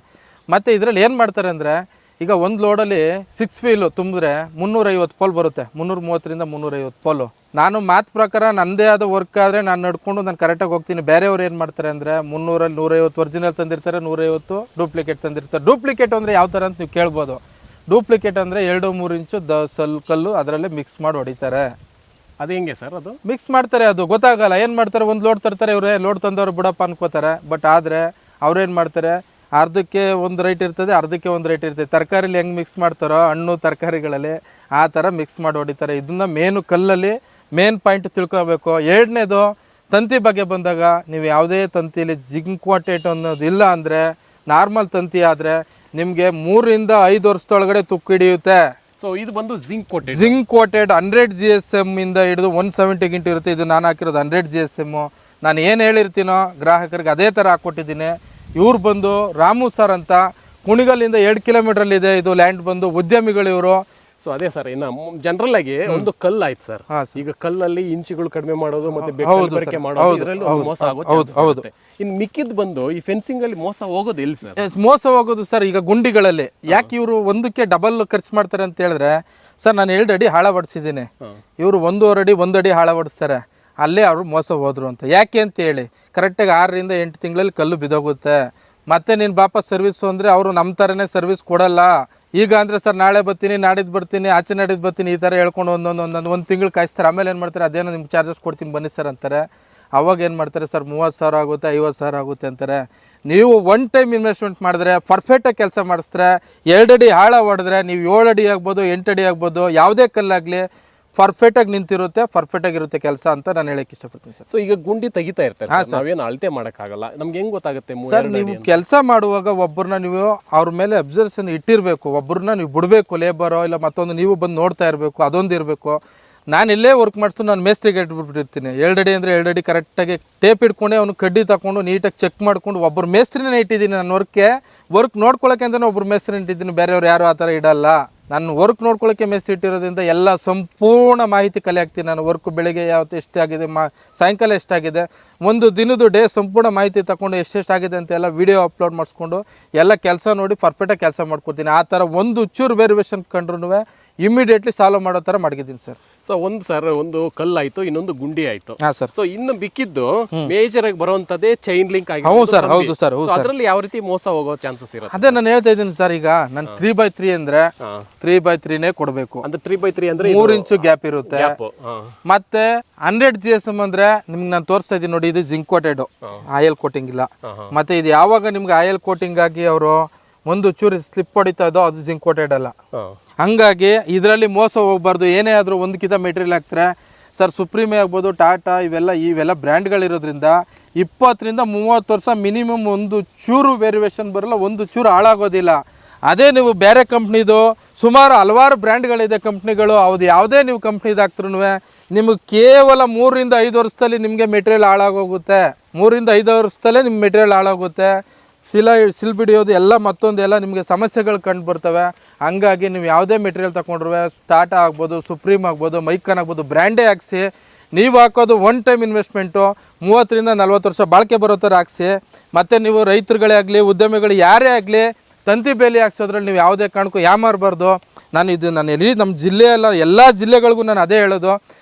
ಮತ್ತು ಇದರಲ್ಲಿ ಏನು ಮಾಡ್ತಾರೆ ಅಂದರೆ, ಈಗ ಒಂದು ಲೋಡಲ್ಲಿ 6 ವೀಲು ತುಂಬಿದ್ರೆ 350 ಪೋಲ್ ಬರುತ್ತೆ, 330 ರಿಂದ 350 ಪೋಲು. ನಾನು ಮಾತು ಪ್ರಕಾರ ನನ್ನದೇ ಆದ ವರ್ಕ್ ಆದರೆ ನಾನು ನಡ್ಕೊಂಡು ನಾನು ಕರೆಕ್ಟಾಗಿ ಹೋಗ್ತೀನಿ. ಬೇರೆಯವ್ರು ಏನು ಮಾಡ್ತಾರೆ ಅಂದರೆ 300ರಲ್ಲಿ 150 ಒರಿಜಿನಲ್ ತಂದಿರ್ತಾರೆ, 150 ಡೂಪ್ಲಿಕೇಟ್ ತಂದಿರ್ತಾರೆ. ಡೂಪ್ಲಿಕೇಟ್ ಅಂದರೆ ಯಾವ ಥರ ಅಂತ ನೀವು ಕೇಳ್ಬೋದು. ಡೂಪ್ಲಿಕೇಟ್ ಅಂದರೆ 2-3 ಇಂಚು ಕಲ್ಲು ಅದರಲ್ಲೇ ಮಿಕ್ಸ್ ಮಾಡಿ ಹೊಡಿತಾರೆ. ಅದು ಹೆಂಗೆ ಸರ್? ಅದು ಮಿಕ್ಸ್ ಮಾಡ್ತಾರೆ, ಅದು ಗೊತ್ತಾಗಲ್ಲ. ಏನು ಮಾಡ್ತಾರೆ, ಒಂದು ಲೋಡ್ ತರ್ತಾರೆ ಇವರೇ, ಲೋಡ್ ತಂದವರು ಬಿಡಪ್ಪ ಅನ್ಕೋತಾರೆ. ಬಟ್ ಆದರೆ ಅವ್ರೇನು ಮಾಡ್ತಾರೆ, ಅರ್ಧಕ್ಕೆ ಒಂದು ರೇಟ್ ಇರ್ತದೆ, ಅರ್ಧಕ್ಕೆ ಒಂದು ರೇಟ್ ಇರ್ತದೆ. ತರಕಾರಿಲಿ ಹೆಂಗೆ ಮಿಕ್ಸ್ ಮಾಡ್ತಾರೋ ಹಣ್ಣು ತರಕಾರಿಗಳಲ್ಲಿ ಆ ಥರ ಮಿಕ್ಸ್ ಮಾಡಿ ಹೊಡಿತಾರೆ. ಇದನ್ನು ಮೇನು ಕಲ್ಲಲ್ಲಿ ಮೇನ್ ಪಾಯಿಂಟ್ ತಿಳ್ಕೊಬೇಕು. ಎರಡನೇದು ತಂತಿ ಬಗ್ಗೆ ಬಂದಾಗ, ನೀವು ಯಾವುದೇ ತಂತಿಯಲ್ಲಿ ಜಿಂಕ್ ಕೋಟೆಡ್ ಅನ್ನೋದು ಇಲ್ಲ ಅಂದರೆ, ನಾರ್ಮಲ್ ತಂತಿ ಆದರೆ ನಿಮಗೆ 3 ರಿಂದ 5 ವರ್ಷದೊಳಗಡೆ ತುಕ್ಕು ಹಿಡಿಯುತ್ತೆ. ಸೊ ಇದು ಬಂದು ಜಿಂಕ್ ಕೋಟೆಡ್ 100 GSM ಇಂದ ಹಿಡಿದು 170 ಗಿಂಟು ಇರುತ್ತೆ. ಇದು ನಾನು ಹಾಕಿರೋದು 100 GSM. ನಾನು ಏನು ಹೇಳಿರ್ತೀನೋ ಗ್ರಾಹಕರಿಗೆ ಅದೇ ಥರ ಹಾಕ್ಕೊಟ್ಟಿದ್ದೀನಿ. ಇವ್ರು ಬಂದು ರಾಮು ಸರ್ ಅಂತ ಕುಣಿಗಲ್ಲಿಂದ 2 ಕಿಲೋಮೀಟ್ರಲ್ಲಿದೆ ಇದು ಲ್ಯಾಂಡ್. ಬಂದು ಉದ್ಯಮಿಗಳು ಇವರು. ಸೊ ಅದೇ ಸರ್, ಇನ್ನು ಜನರಲ್ ಆಗಿ ಒಂದು ಕಲ್ಲು ಆಯ್ತು ಸರ್. ಈಗ ಕಲ್ಲಲ್ಲಿ ಇಂಚುಗಳು ಕಡಿಮೆ ಮಾಡೋದು ಮತ್ತೆ ಬೆಳಕೆ ಮಾಡೋದು ಮೋಸ ಆಗೋದು. ಇನ್ನು ಮಿಕ್ಕಿದ್ ಬಂದು ಈ ಫೆನ್ಸಿಂಗ್ ಅಲ್ಲಿ ಮೋಸ ಹೋಗೋದು ಎಲ್ಲಿ ಸರ್? ಮೋಸ ಹೋಗೋದು ಸರ್ ಈಗ ಗುಂಡಿಗಳಲ್ಲಿ. ಯಾಕೆ ಇವರು ಒಂದಕ್ಕೆ ಡಬಲ್ ಖರ್ಚು ಮಾಡ್ತಾರೆ ಅಂತ ಹೇಳಿದ್ರೆ, ಸರ್ ನಾನು 2 ಅಡಿ ಹಾಳ ಹೊಡಿಸಿದ್ದೀನಿ, ಇವರು 1.5 ಅಡಿ 1 ಅಡಿ ಹಾಳ ಹೊಡಿಸ್ತಾರೆ. ಅಲ್ಲೇ ಅವರು ಮೋಸ ಹೋದ್ರು ಅಂತ. ಯಾಕೆ ಅಂತ ಹೇಳಿ, ಕರೆಕ್ಟಾಗಿ 6 ರಿಂದ 8 ತಿಂಗಳಲ್ಲಿ ಕಲ್ಲು ಬಿದ್ದೋಗುತ್ತೆ. ಮತ್ತೆ ನೀನು ಬಾಪ ಸರ್ವಿಸು ಅಂದರೆ ಅವರು ನಮ್ಮ ಥರನೇ ಸರ್ವಿಸ್ ಕೊಡಲ್ಲ. ಈಗ ಅಂದರೆ ಸರ್ ನಾಳೆ ಬರ್ತೀನಿ, ನಾಡಿದ್ದು ಬರ್ತೀನಿ, ಆಚೆ ನಾಡಿದ್ದು ಬರ್ತೀನಿ, ಈ ಥರ ಹೇಳ್ಕೊಂಡು ಒಂದು ತಿಂಗಳು ಕಾಯಿಸ್ತಾರೆ. ಆಮೇಲೆ ಏನು ಮಾಡ್ತಾರೆ, ಅದೇನೋ ನಿಮ್ಗೆ ಚಾರ್ಜಸ್ ಕೊಡ್ತೀನಿ ಬನ್ನಿ ಸರ್ ಅಂತಾರೆ. ಅವಾಗ ಏನು ಮಾಡ್ತಾರೆ ಸರ್, 30,000 ಆಗುತ್ತೆ, 50,000 ಆಗುತ್ತೆ ಅಂತಾರೆ. ನೀವು ಒನ್ ಟೈಮ್ ಇನ್ವೆಸ್ಟ್ಮೆಂಟ್ ಮಾಡಿದ್ರೆ, ಪರ್ಫೆಕ್ಟಾಗಿ ಕೆಲಸ ಮಾಡಿಸಿದ್ರೆ, 2 ಅಡಿ ಆಳ ಹೊಡೆದ್ರೆ, ನೀವು 7 ಅಡಿ ಆಗ್ಬೋದು, 8 ಅಡಿ ಆಗ್ಬೋದು, ಯಾವುದೇ ಕಲ್ಲಾಗಲಿ ಪರ್ಫೆಕ್ಟಾಗಿ ನಿಂತಿರುತ್ತೆ, ಪರ್ಫೆಕ್ಟಾಗಿರುತ್ತೆ ಕೆಲಸ ಅಂತ ನಾನು ಹೇಳಕ್ಕೆ ಇಷ್ಟಪಡ್ತೀನಿ ಸರ್. ಸೊ ಈಗ ಗುಂಡಿ ತೆಗಿತಾ ಇರ್ತಾರೆ, ನಾವೇನು ಅಳತೆ ಮಾಡೋಕ್ಕಾಗಲ್ಲ, ನಮ್ಗೆ ಹೆಂಗೆ ಗೊತ್ತಾಗುತ್ತೆ ಸರ್? ನೀವು ಕೆಲಸ ಮಾಡುವಾಗ ಒಬ್ಬರನ್ನ ನೀವು ಅವ್ರ ಮೇಲೆ ಅಬ್ಸರ್ವೇಷನ್ ಇಟ್ಟಿರಬೇಕು. ಒಬ್ಬರನ್ನ ನೀವು ಬಿಡಬೇಕು, ಲೇಬರೋ ಇಲ್ಲ ಮತ್ತೊಂದು, ನೀವು ಬಂದು ನೋಡ್ತಾ ಇರಬೇಕು, ಅದೊಂದು ಇರಬೇಕು. ನಾನು ಇಲ್ಲೇ ವರ್ಕ್ ಮಾಡಿಸ್ತು, ನಾನು ಮೇಸ್ತ್ರಿಗೆ ಇಟ್ಬಿಟ್ಟಿರ್ತೀನಿ. 2 ಅಡಿ ಅಂದರೆ 2 ಅಡಿ ಕರೆಕ್ಟಾಗಿ ಟೇಪ್ ಇಟ್ಕೊಂಡೆ, ಅವ್ನು ಕಡ್ಡಿ ತಗೊಂಡು ನೀಟಾಗಿ ಚೆಕ್ ಮಾಡ್ಕೊಂಡು ಒಬ್ಬರು ಮೇಸ್ತ್ರಿನೇ ಇಟ್ಟಿದ್ದೀನಿ. ನಾನು ವರ್ಕ್ ನೋಡ್ಕೊಳ್ಳೋಕೆ ಅಂತಲೇ ಒಬ್ಬರು ಮೇಸ್ತ್ರಿ ಇಟ್ಟಿದ್ದೀನಿ, ಬೇರೆಯವ್ರು ಯಾರು ಆ ಥರ ಇಡಲ್ಲ. ನಾನು ವರ್ಕ್ ನೋಡ್ಕೊಳ್ಳೋಕ್ಕೆ ಮೇಸ್ತ್ರಿ ಇಟ್ಟಿರೋದ್ರಿಂದ ಎಲ್ಲ ಸಂಪೂರ್ಣ ಮಾಹಿತಿ ಕಲೆ ಹಾಕ್ತೀನಿ. ನಾನು ವರ್ಕ್ ಬೆಳಿಗ್ಗೆ ಯಾವತ್ತು ಎಷ್ಟಾಗಿದೆ, ಸಾಯಂಕಾಲ ಎಷ್ಟಾಗಿದೆ, ಒಂದು ದಿನದ ಡೇ ಸಂಪೂರ್ಣ ಮಾಹಿತಿ ತಗೊಂಡು ಎಷ್ಟೆಷ್ಟಾಗಿದೆ ಅಂತ ಎಲ್ಲ ವೀಡಿಯೋ ಅಪ್ಲೋಡ್ ಮಾಡಿಸ್ಕೊಂಡು ಎಲ್ಲ ಕೆಲಸ ನೋಡಿ ಪರ್ಫೆಕ್ಟಾಗಿ ಕೆಲಸ ಮಾಡ್ಕೊಡ್ತೀನಿ. ಆ ಥರ ಒಂದು ಚೂರು ವೇರಿಯೇಷನ್ ಕಂಡ್ರೂ ಇಮಿಡಿಯೇಟ್ಲಿ ಸಾಲ್ವ್ ಮಾಡೋ ಥರ ಮಾಡಿದ್ದೀನಿ ಸರ್. ಸೊ ಒಂದು ಕಲ್ಲು ಆಯ್ತು, ಇನ್ನೊಂದು ಗುಂಡಿ ಆಯ್ತು. ಹಾಂ ಸರ್. ಸೊ ಇನ್ನು ಬಿಕ್ಕಿದ್ದು ಮೇಜರ್ ಆಗಿ ಬರುವಂತದ್ದೇ ಚೈನ್ ಲಿಂಕ್ ಆಗಿ. ಹೌದು ಸರ್, ಹೌದು ಸರ್. ಅದರಲ್ಲಿ ಯಾವ ರೀತಿ ಮೋಸ ಹೋಗೋ ಚಾನ್ಸಸ್ ಇರುತ್ತೆ? ಅದೇ ನಾನು ಹೇಳ್ತಾ ಇದ್ದೀನಿ ಸರ್. ಈಗ ನಾನು 3x3 ಅಂದ್ರೆ 3x3ನೇ ಕೊಡಬೇಕು. ಅಂದ್ರೆ 3x3 ಅಂದ್ರೆ 3 ಇಂಚು ಗ್ಯಾಪ್ ಇರುತ್ತೆ. ಮತ್ತೆ 100 GSM ಅಂದ್ರೆ ನಿಮ್ಗೆ ನಾನು ತೋರಿಸ್ತಾ ಇದ್ದೀನಿ ನೋಡಿ, ಇದು ಜಿಂಕ್ ಕೋಟೆಡ್, ಆಯಿಲ್ ಕೋಟಿಂಗ್ ಇಲ್ಲ. ಮತ್ತೆ ಇದು ಯಾವಾಗ ನಿಮ್ಗೆ ಆಯಿಲ್ ಕೋಟಿಂಗ್ ಆಗಿ ಅವರು ಒಂದು ಚೂರು ಸ್ಲಿಪ್ ಹೊಡಿತಾ ಇದೋ ಅದು ಜಿಂಕ್ ಕೋಟೆಡ್ ಅಲ್ಲ. ಹಂಗಾಗಿ ಇದರಲ್ಲಿ ಮೋಸ ಹೋಗ್ಬಾರ್ದು. ಏನೇ ಆದರೂ ಒಂದಕ್ಕಿಂತ ಮೆಟೀರಿಯಲ್ ಹಾಕ್ತಾರೆ ಸರ್. ಸುಪ್ರೀಮೇ ಆಗ್ಬೋದು, ಟಾಟಾ, ಇವೆಲ್ಲ ಬ್ರ್ಯಾಂಡ್ಗಳಿರೋದ್ರಿಂದ 20 ರಿಂದ 30 ವರ್ಷ ಮಿನಿಮಮ್ ಒಂದು ಚೂರು ವೇರಿಯೇಷನ್ ಬರಲ್ಲ, ಒಂದು ಚೂರು ಹಾಳಾಗೋದಿಲ್ಲ. ಅದೇ ನೀವು ಬೇರೆ ಕಂಪ್ನಿದು ಸುಮಾರು ಹಲವಾರು ಬ್ರ್ಯಾಂಡ್ಗಳಿದೆ ಕಂಪ್ನಿಗಳು, ಅದು ಯಾವುದೇ ನೀವು ಕಂಪ್ನಿದು ಹಾಕ್ತ್ರೂ ನಿಮಗೆ ಕೇವಲ 3 ರಿಂದ 5 ವರ್ಷದಲ್ಲಿ ನಿಮಗೆ ಮೆಟೀರಿಯಲ್ ಹಾಳಾಗೋಗುತ್ತೆ. 3 ರಿಂದ 5 ವರ್ಷದಲ್ಲೇ ನಿಮ್ಮ ಮೆಟೀರಿಯಲ್ ಹಾಳಾಗುತ್ತೆ. ಸಿಲ್ ಬಿಡಿಯೋದು ಎಲ್ಲ ಮತ್ತೊಂದೆಲ್ಲ ನಿಮಗೆ ಸಮಸ್ಯೆಗಳು ಕಂಡು ಬರ್ತವೆ. ಹಂಗಾಗಿ ನೀವು ಯಾವುದೇ ಮೆಟೀರಿಯಲ್ ತಗೊಂಡ್ರು, ಟಾಟಾ ಆಗ್ಬೋದು, ಸುಪ್ರೀಮ್ ಆಗ್ಬೋದು, ಮೈಕಾನ್ ಆಗ್ಬೋದು, ಬ್ರ್ಯಾಂಡೇ ಹಾಕ್ಸಿ. ನೀವು ಹಾಕೋದು ಒನ್ ಟೈಮ್ ಇನ್ವೆಸ್ಟ್ಮೆಂಟು, 30 ರಿಂದ 40 ವರ್ಷ ಬಾಳಿಕೆ ಬರೋ ಥರ ಹಾಕ್ಸಿ. ಮತ್ತು ನೀವು ರೈತರುಗಳೇ ಆಗಲಿ, ಉದ್ಯಮಿಗಳು ಯಾರೇ ಆಗಲಿ, ತಂತಿ ಬೇಲಿ ಹಾಕ್ಸೋದ್ರಲ್ಲಿ ನೀವು ಯಾವುದೇ ಕಾರಣಕ್ಕೂ ಯಾಮಾರಬಾರ್ದು. ನಾನು ಎಲ್ಲಿ ನಮ್ಮ ಜಿಲ್ಲೆಯಲ್ಲ, ಎಲ್ಲ ಜಿಲ್ಲೆಗಳಿಗೂ ನಾನು ಅದೇ ಹೇಳೋದು,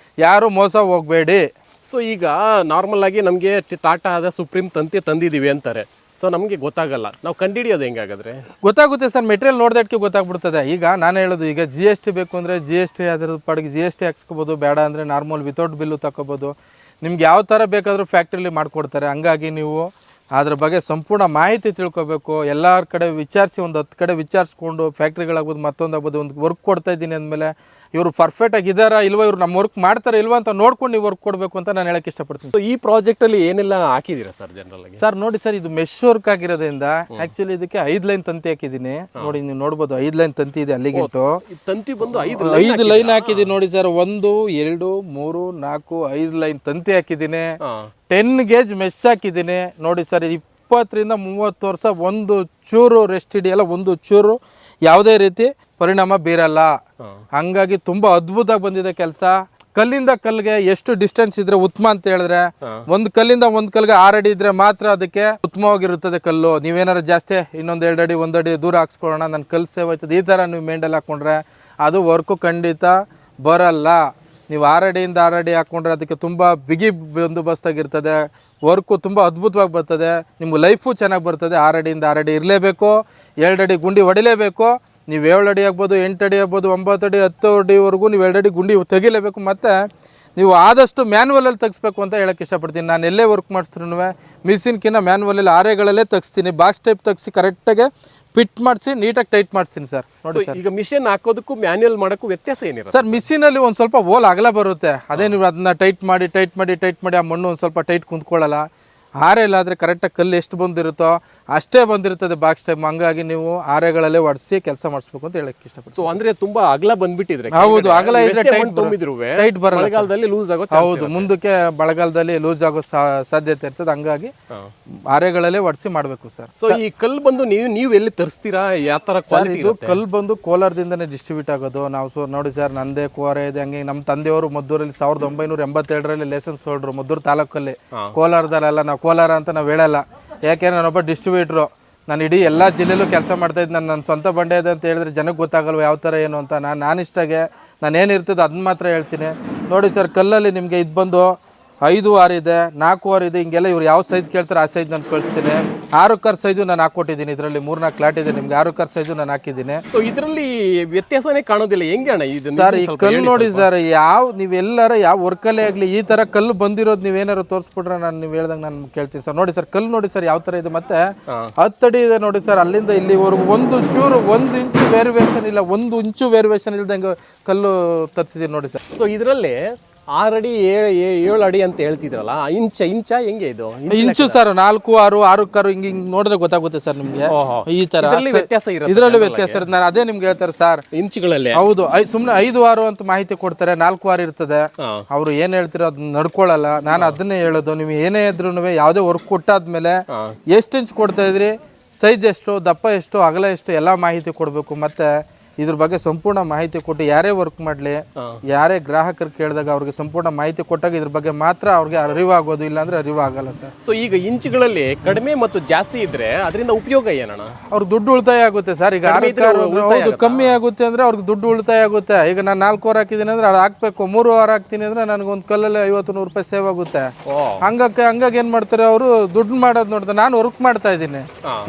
ಯಾರು ಮೋಸ ಹೋಗಬೇಡಿ. ಸೊ ಈಗ ನಾರ್ಮಲ್ ಆಗಿ ನಮಗೆ ಟಾಟಾ ಆದ ಸುಪ್ರೀಮ್ ತಂತಿ ತಂದಿದ್ದೀವಿ ಅಂತಾರೆ. ಸೊ ನಮಗೆ ಗೊತ್ತಾಗಲ್ಲ, ನಾವು ಕಂಡುಹಿಡಿಯೋದು ಹೆಂಗಾಗಾದ್ರೆ? ಗೊತ್ತಾಗುತ್ತೆ ಸರ್, ಮೆಟೀರಿಯಲ್ ನೋಡಿದಕ್ಕೆ ಗೊತ್ತಾಗ್ಬಿಡ್ತದೆ. ಈಗ ನಾನು ಹೇಳೋದು, ಈಗ GST ಬೇಕು ಅಂದರೆ GST ಅದ್ರ ಪಾಡಿಗೆ GST ಹಾಕ್ಸ್ಕೊಬೋದು, ಬೇಡ ಅಂದರೆ ನಾರ್ಮಲ್ ವಿತೌಟ್ ಬಿಲ್ಲು ತಗೋಬೋದು. ನಿಮ್ಗೆ ಯಾವ ಥರ ಬೇಕಾದರೂ ಫ್ಯಾಕ್ಟ್ರಿಲಿ ಮಾಡಿಕೊಡ್ತಾರೆ. ಹಂಗಾಗಿ ನೀವು ಅದ್ರ ಬಗ್ಗೆ ಸಂಪೂರ್ಣ ಮಾಹಿತಿ ತಿಳ್ಕೊಬೇಕು. ಎಲ್ಲರ ಕಡೆ ವಿಚಾರಿಸಿ, ಒಂದು 10 ಕಡೆ ವಿಚಾರಿಸ್ಕೊಂಡು, ಫ್ಯಾಕ್ಟ್ರಿಗಳಾಗ್ಬೋದು, ಮತ್ತೊಂದಾಗ್ಬೋದು, ಒಂದು ವರ್ಕ್ ಕೊಡ್ತಾ ಇದ್ದೀನಿ ಅಂದಮೇಲೆ ಇವರು ಪರ್ಫೆಕ್ಟಾಗಿ ಇದ್ದಾರಾ ಇಲ್ವಾ, ಇವ್ರು ನಮ್ಮ ವರ್ಕ್ ಮಾಡ್ತಾರೆ ಇಲ್ವಾ ಅಂತ ನೋಡ್ಕೊಂಡು ನೀವು ವರ್ಕ್ ಕೊಡಬೇಕು ಅಂತ ನಾನು ಹೇಳಕ್ಕೆ ಇಷ್ಟಪಡ್ತೀನಿ. ಸೊ ಈ ಪ್ರಾಜೆಕ್ಟಲ್ಲಿ ಏನೆಲ್ಲ ಹಾಕಿದ್ದೀರಾ ಸರ್ ಜನರಲ್ ಆಗಿ? ಸರ್ ನೋಡಿ ಸರ್, ಇದು ಮೆಶ್ ವರ್ಕ್ ಆಗಿರೋದ್ರಿಂದ ಆ್ಯಕ್ಚುಲಿ ಇದಕ್ಕೆ 5 ಲೈನ್ ತಂತಿ ಹಾಕಿದ್ದೀನಿ. ನೋಡಿ ನೀವು ನೋಡ್ಬೋದು, 5 ಲೈನ್ ತಂತಿ ಇದೆ. ಅಲ್ಲಿಗಿಂಟು ತಂತಿ ಬಂದು 5 ಲೈನ್ ಹಾಕಿದ್ದೀನಿ ನೋಡಿ ಸರ್. 1 2 3 4 5 ಲೈನ್ ತಂತಿ ಹಾಕಿದ್ದೀನಿ. 10 ಗೇಜ್ ಮೆಶ್ ಹಾಕಿದ್ದೀನಿ ನೋಡಿ ಸರ್. 20 ರಿಂದ 30 ವರ್ಷ ಒಂದು ಚೂರು ರೆಸ್ಟ್ ಹಿಡಿಯಲ್ಲ, ಒಂದು ಚೂರು ಯಾವುದೇ ರೀತಿ ಪರಿಣಾಮ ಬೀರಲ್ಲ. ಹಂಗಾಗಿ ತುಂಬಾ ಅದ್ಭುತವಾಗಿ ಬಂದಿದೆ ಕೆಲಸ. ಕಲ್ಲಿಂದ ಕಲ್ಲಿಗೆ ಎಷ್ಟು ಡಿಸ್ಟೆನ್ಸ್ ಇದ್ರೆ ಉತ್ತಮ ಅಂತ ಹೇಳಿದ್ರೆ, ಒಂದು ಕಲ್ಲಿಂದ ಒಂದು ಕಲ್ಲಿಗೆ 6 ಅಡಿ ಇದ್ರೆ ಮಾತ್ರ ಅದಕ್ಕೆ ಉತ್ತಮವಾಗಿರುತ್ತದೆ ಕಲ್ಲು. ನೀವೇನಾರು ಜಾಸ್ತಿ ಇನ್ನೊಂದು 2 ಅಡಿ 1 ಅಡಿ ದೂರ ಹಾಕ್ಸ್ಕೊಳ್ಳೋಣ, ನನ್ನ ಕಲ್ಲು ಸೇವ್ ಆಯ್ತದೆ, ಈ ಥರ ನೀವು ಮೇಂಡಲ್ ಹಾಕ್ಕೊಂಡ್ರೆ ಅದು ವರ್ಕು ಖಂಡಿತ ಬರಲ್ಲ. ನೀವು 6 ಅಡಿಯಿಂದ 6 ಅಡಿ ಹಾಕ್ಕೊಂಡ್ರೆ ಅದಕ್ಕೆ ತುಂಬ ಬಿಗಿ ಬಂದೋಬಸ್ತಾಗಿರ್ತದೆ. ವರ್ಕು ತುಂಬ ಅದ್ಭುತವಾಗಿ ಬರ್ತದೆ. ನಿಮ್ಮ ಲೈಫು ಚೆನ್ನಾಗಿ ಬರ್ತದೆ. 6 ಅಡಿಯಿಂದ 6 ಅಡಿ ಇರಲೇಬೇಕು, 2 ಅಡಿ ಗುಂಡಿ ಹೊಡಿಲೇಬೇಕು. ನೀವು 7 ಅಡಿ ಆಗ್ಬೋದು, 8 ಅಡಿ ಆಗ್ಬೋದು, 9 ಅಡಿ 10 ಅಡಿವರೆಗೂ ನೀವು 2 ಅಡಿ ಗುಂಡಿ ತೆಗಿಲೇಬೇಕು. ಮತ್ತು ನೀವು ಆದಷ್ಟು ಮ್ಯಾನ್ಯುವಲಲ್ಲಿ ತೆಗಿಸ್ಬೇಕು ಅಂತ ಹೇಳಕ್ಕೆ ಇಷ್ಟಪಡ್ತೀನಿ. ನಾನು ಎಲ್ಲೇ ವರ್ಕ್ ಮಾಡಿಸ್ತ್ರೂ ಮಿಷಿನ್ಕಿನ್ನ ಮ್ಯಾನ್ಯುವಲಲ್ಲಿ ಆರೆಗಳಲ್ಲೇ ತೆಗಿಸ್ತೀನಿ. ಬಾಕ್ಸ್ ಟೈಪ್ ತೆಗಿಸಿ ಕರೆಕ್ಟಾಗಿ ಫಿಟ್ ಮಾಡಿಸಿ ನೀಟಾಗಿ ಟೈಟ್ ಮಾಡಿಸ್ತೀನಿ ಸರ್. ನೋಡಿ ಸರ್, ಈಗ ಮಿಷಿನ್ ಹಾಕೋದಕ್ಕೂ ಮ್ಯಾನ್ಯುವಲ್ ಮಾಡೋಕ್ಕೂ ವ್ಯತ್ಯಾಸ ಏನಿರುತ್ತೆ ಸರ್? ಮಿಷಿನಲ್ಲಿ ಒಂದು ಸ್ವಲ್ಪ ಹೋಲ್ ಅಗಲ ಬರುತ್ತೆ. ಅದೇ ನೀವು ಅದನ್ನ ಟೈಟ್ ಮಾಡಿ ಆ ಮಣ್ಣು ಒಂದು ಸ್ವಲ್ಪ ಟೈಟ್ ಕುಂತ್ಕೊಳ್ಳಲ್ಲ. ಆರೆಲ್ಲಾದರೆ ಕರೆಕ್ಟಾಗಿ ಕಲ್ಲು ಎಷ್ಟು ಬಂದಿರುತ್ತೋ ಅಷ್ಟೇ ಬಂದಿರ್ತದೆ ಬಾಕ್ಸ್ ಟೈಮ್. ಹಂಗಾಗಿ ನೀವು ಆರೆಗಳಲ್ಲೇ ಒಡಿಸಿ ಕೆಲಸ ಮಾಡಿಸ್ಬೇಕು ಅಂತ ಹೇಳಕ್ಕೆ ಇಷ್ಟಪಡ್ತೀನಿ. ಸೊ ಅಂದ್ರೆ ತುಂಬಾ ಅಗಲ ಬಂದ್ಬಿಟ್ಟಿದ್ರೆ, ಹೌದು, ಅಗಲ ಇದ್ರೆ ಟೈಟ್ ಬರಲ್ಲ, ಮಳೆಗಾಲದಲ್ಲಿ ಲೂಸ್ ಆಗೋ. ಹೌದು, ಮುಂದಕ್ಕೆ ಮಳೆಗಾಲದಲ್ಲಿ ಲೂಸ್ ಆಗೋ ಸಾಧ್ಯತೆ ಇರ್ತದೆ. ಹಂಗಾಗಿ ಆರೆಗಳಲ್ಲೇ ಒಡಿಸಿ ಮಾಡಬೇಕು ಸರ್. ಸೊ ಈ ಕಲ್ಲು ಬಂದು ನೀವು ಎಲ್ಲಿ ತರಿಸ್ತೀರಾ? ಯಾವ ತರ ಕ್ವಾಲಿಟಿ? ಇದು ಕಲ್ಲು ಬಂದು ಕೋಲಾರದಿಂದನೇ ಡಿಸ್ಟ್ರಿಬ್ಯೂಟ್ ಆಗೋದು. ನಾವು ನೋಡಿ ಸರ್, ನಂದೇ ಕೋರೆ ಇದೆ. ಹಂಗೆ ನಮ್ಮ ತಂದೆಯವರು ಮದ್ದೂರಲ್ಲಿ 1987ರಲ್ಲಿ ಲೈಸೆನ್ಸ್ ಹೊರಡ್ರು. ಮದ್ದೂರು ತಾಲೂಕಲ್ಲಿ, ಕೋಲಾರದಲ್ಲ. ನಾವು ಕೋಲಾರ ಅಂತ ನಾವು ಹೇಳಲ್ಲ, ಯಾಕೆಂದ್ರೆ ನಾನೊಬ್ಬ ಡಿಸ್ಟ್ರಿಬ್ಯೂಟ್ರು. ನಾನು ಇಡೀ ಎಲ್ಲ ಜಿಲ್ಲೆಯಲ್ಲೂ ಕೆಲಸ ಮಾಡ್ತಾಯಿದ್ದು. ನನ್ನ ಸ್ವಂತ ಬಂಡೆ ಇದೆ ಅಂತ ಹೇಳಿದ್ರೆ ಜನಕ್ಕೆ ಗೊತ್ತಾಗಲ್ವ ಯಾವ ಥರ ಏನು ಅಂತ. ನಾನಿಷ್ಟಾಗೆ ನಾನೇನಿರ್ತದೆ ಅದನ್ನ ಮಾತ್ರ ಹೇಳ್ತೀನಿ. ನೋಡಿ ಸರ್, ಕಲ್ಲಲ್ಲಿ ನಿಮಗೆ ಇದು ಬಂದು 5 ವಾರ ಇದೆ, 4 ವಾರ ಇದೆ. ಹಿಂಗೆಲ್ಲ ಇವ್ರು ಯಾವ ಸೈಜ್ ಕೇಳ್ತಾರೆ ಆ ಸೈಜ್ ನಾನು ಕಳಿಸ್ತೀನಿ. 6 ಕರ್ ಸೈಜು ನಾನು ಹಾಕ್ಕೊಟ್ಟಿದ್ದೀನಿ. ಇದರಲ್ಲಿ 3-4 ಕ್ಲಾಟ್ ಇದೆ ನಿಮ್ಗೆ. 6 ಕರ್ ಸೈಜು ನಾನು ಹಾಕಿದ್ದೀನಿ. ಸೊ ಇದರಲ್ಲಿ ವ್ಯತ್ಯಾಸನೇ ಕಾಣೋದಿಲ್ಲ, ಹೆಂಗೆ ಅಣ್ಣ ಇದು? ಸರ್ ಈ ಕಲ್ಲು ನೋಡಿ ಸರ್, ನೀವೆಲ್ಲರ ಯಾವ ವರ್ಕಲ್ಲೇ ಆಗಲಿ ಈ ಥರ ಕಲ್ಲು ಬಂದಿರೋದು ನೀವೇನಾರು ತೋರಿಸ್ಬಿಟ್ರೆ ನೀವು ಹೇಳ್ದಂಗೆ ನಾನು ಕೇಳ್ತೀನಿ ಸರ್. ನೋಡಿ ಸರ್ ಕಲ್ಲು ನೋಡಿ ಸರ್ ಯಾವ ಥರ ಇದೆ, ಮತ್ತೆ 10 ಅಡಿ ಇದೆ ನೋಡಿ ಸರ್. ಅಲ್ಲಿಂದ ಇಲ್ಲಿವರೆಗೂ 1 ಇಂಚು ವೇರಿಯೇಷನ್ ಇಲ್ಲ, 1 ಇಂಚು ವೇರಿಯೇಷನ್ ಇಲ್ದಂಗೆ ಕಲ್ಲು ತರಿಸಿದ್ದೀನಿ ನೋಡಿ ಸರ್. ಸೊ ಇದರಲ್ಲಿ 6 ಅಡಿ 7 ಅಡಿ ಅಂತ ಹೇಳ್ತಿದ್ರಲ್ಲ, ಇಂಚ ಹೆಂಗೆ ಇದು? ಇಂಚು ಸರ್ 4, 6 ಕರು ಹಿಂಗೆ ನೋಡಿದ್ರೆ ಗೊತ್ತಾಗುತ್ತೆ ಸರ್ ನಿಮ್ಗೆ. ಈ ತರ ವ್ಯತ್ಯಾಸ ಇರುತ್ತೆ, ಇದರಲ್ಲಿ ವ್ಯತ್ಯಾಸ ಇರುತ್ತೆ. ನಾನು ಅದೇ ನಿಮ್ಗೆ ಹೇಳ್ತಾರೆ ಸರ್, ಇಂಚುಗಳಲ್ಲಿ. ಹೌದು, ಸುಮ್ಮನೆ 5-6 ಅಂತ ಮಾಹಿತಿ ಕೊಡ್ತಾರೆ, 4-6 ಇರ್ತದೆ. ಅವ್ರು ಏನ್ ಹೇಳ್ತಿರೋ ಅದನ್ನ ನಡ್ಕೊಳ್ಳಲ್ಲ. ನಾನು ಅದನ್ನೇ ಹೇಳೋದು, ನೀವು ಏನೇ ಇದ್ರು ಯಾವುದೇ ವರ್ಕ್ ಕೊಟ್ಟಾದ್ಮೇಲೆ ಎಷ್ಟು ಇಂಚ್ ಕೊಡ್ತಾ ಇದ್ರಿ, ಸೈಜ್ ಎಷ್ಟು, ದಪ್ಪ ಎಷ್ಟು, ಅಗಲ ಎಷ್ಟು, ಎಲ್ಲ ಮಾಹಿತಿ ಕೊಡಬೇಕು. ಮತ್ತೆ ಇದ್ರ ಬಗ್ಗೆ ಸಂಪೂರ್ಣ ಮಾಹಿತಿ ಕೊಟ್ಟು ಯಾರೇ ವರ್ಕ್ ಮಾಡಲಿ, ಯಾರೇ ಗ್ರಾಹಕರು ಕೇಳಿದಾಗ ಅವ್ರಿಗೆ ಸಂಪೂರ್ಣ ಮಾಹಿತಿ ಕೊಟ್ಟಾಗ ಇದ್ರ ಬಗ್ಗೆ ಮಾತ್ರ ಅವ್ರಿಗೆ ಅರಿವಾಗೋದು, ಇಲ್ಲಾಂದ್ರೆ ಅರಿವು ಆಗಲ್ಲ ಸರ್. ಸೊ ಈಗ ಇಂಚುಗಳಲ್ಲಿ ಕಡಿಮೆ ಮತ್ತು ಜಾಸ್ತಿ ಇದ್ರೆ ಅದರಿಂದ ಉಪಯೋಗ ಏನಣ್ಣ? ಅವ್ರಿಗೆ ದುಡ್ಡು ಉಳಿತಾಯ ಆಗುತ್ತೆ ಸರ್. ಈಗ 6 ಕಾರು ಹೌದು ಕಮ್ಮಿ ಆಗುತ್ತೆ ಅಂದ್ರೆ ಅವ್ರಿಗೆ ದುಡ್ಡು ಉಳಿತಾಯ ಆಗುತ್ತೆ. ಈಗ ನಾನು 4 ವಾರ ಹಾಕಿದ್ದೀನಿ ಅಂದ್ರೆ ಅದು ಹಾಕ್ಬೇಕು, 3 ವಾರ ಹಾಕ್ತೀನಿ ಅಂದ್ರೆ ನನಗೊಂದು ಕಲ್ಲಲ್ಲಿ 50-100 ರೂಪಾಯಿ ಸೇವ್ ಆಗುತ್ತೆ. ಹಂಗಾಗಿ ಏನ್ ಮಾಡ್ತಾರೆ ಅವರು, ದುಡ್ಡು ಮಾಡೋದು ನೋಡಿದ್ರೆ ನಾನು ವರ್ಕ್ ಮಾಡ್ತಾ ಇದ್ದೀನಿ.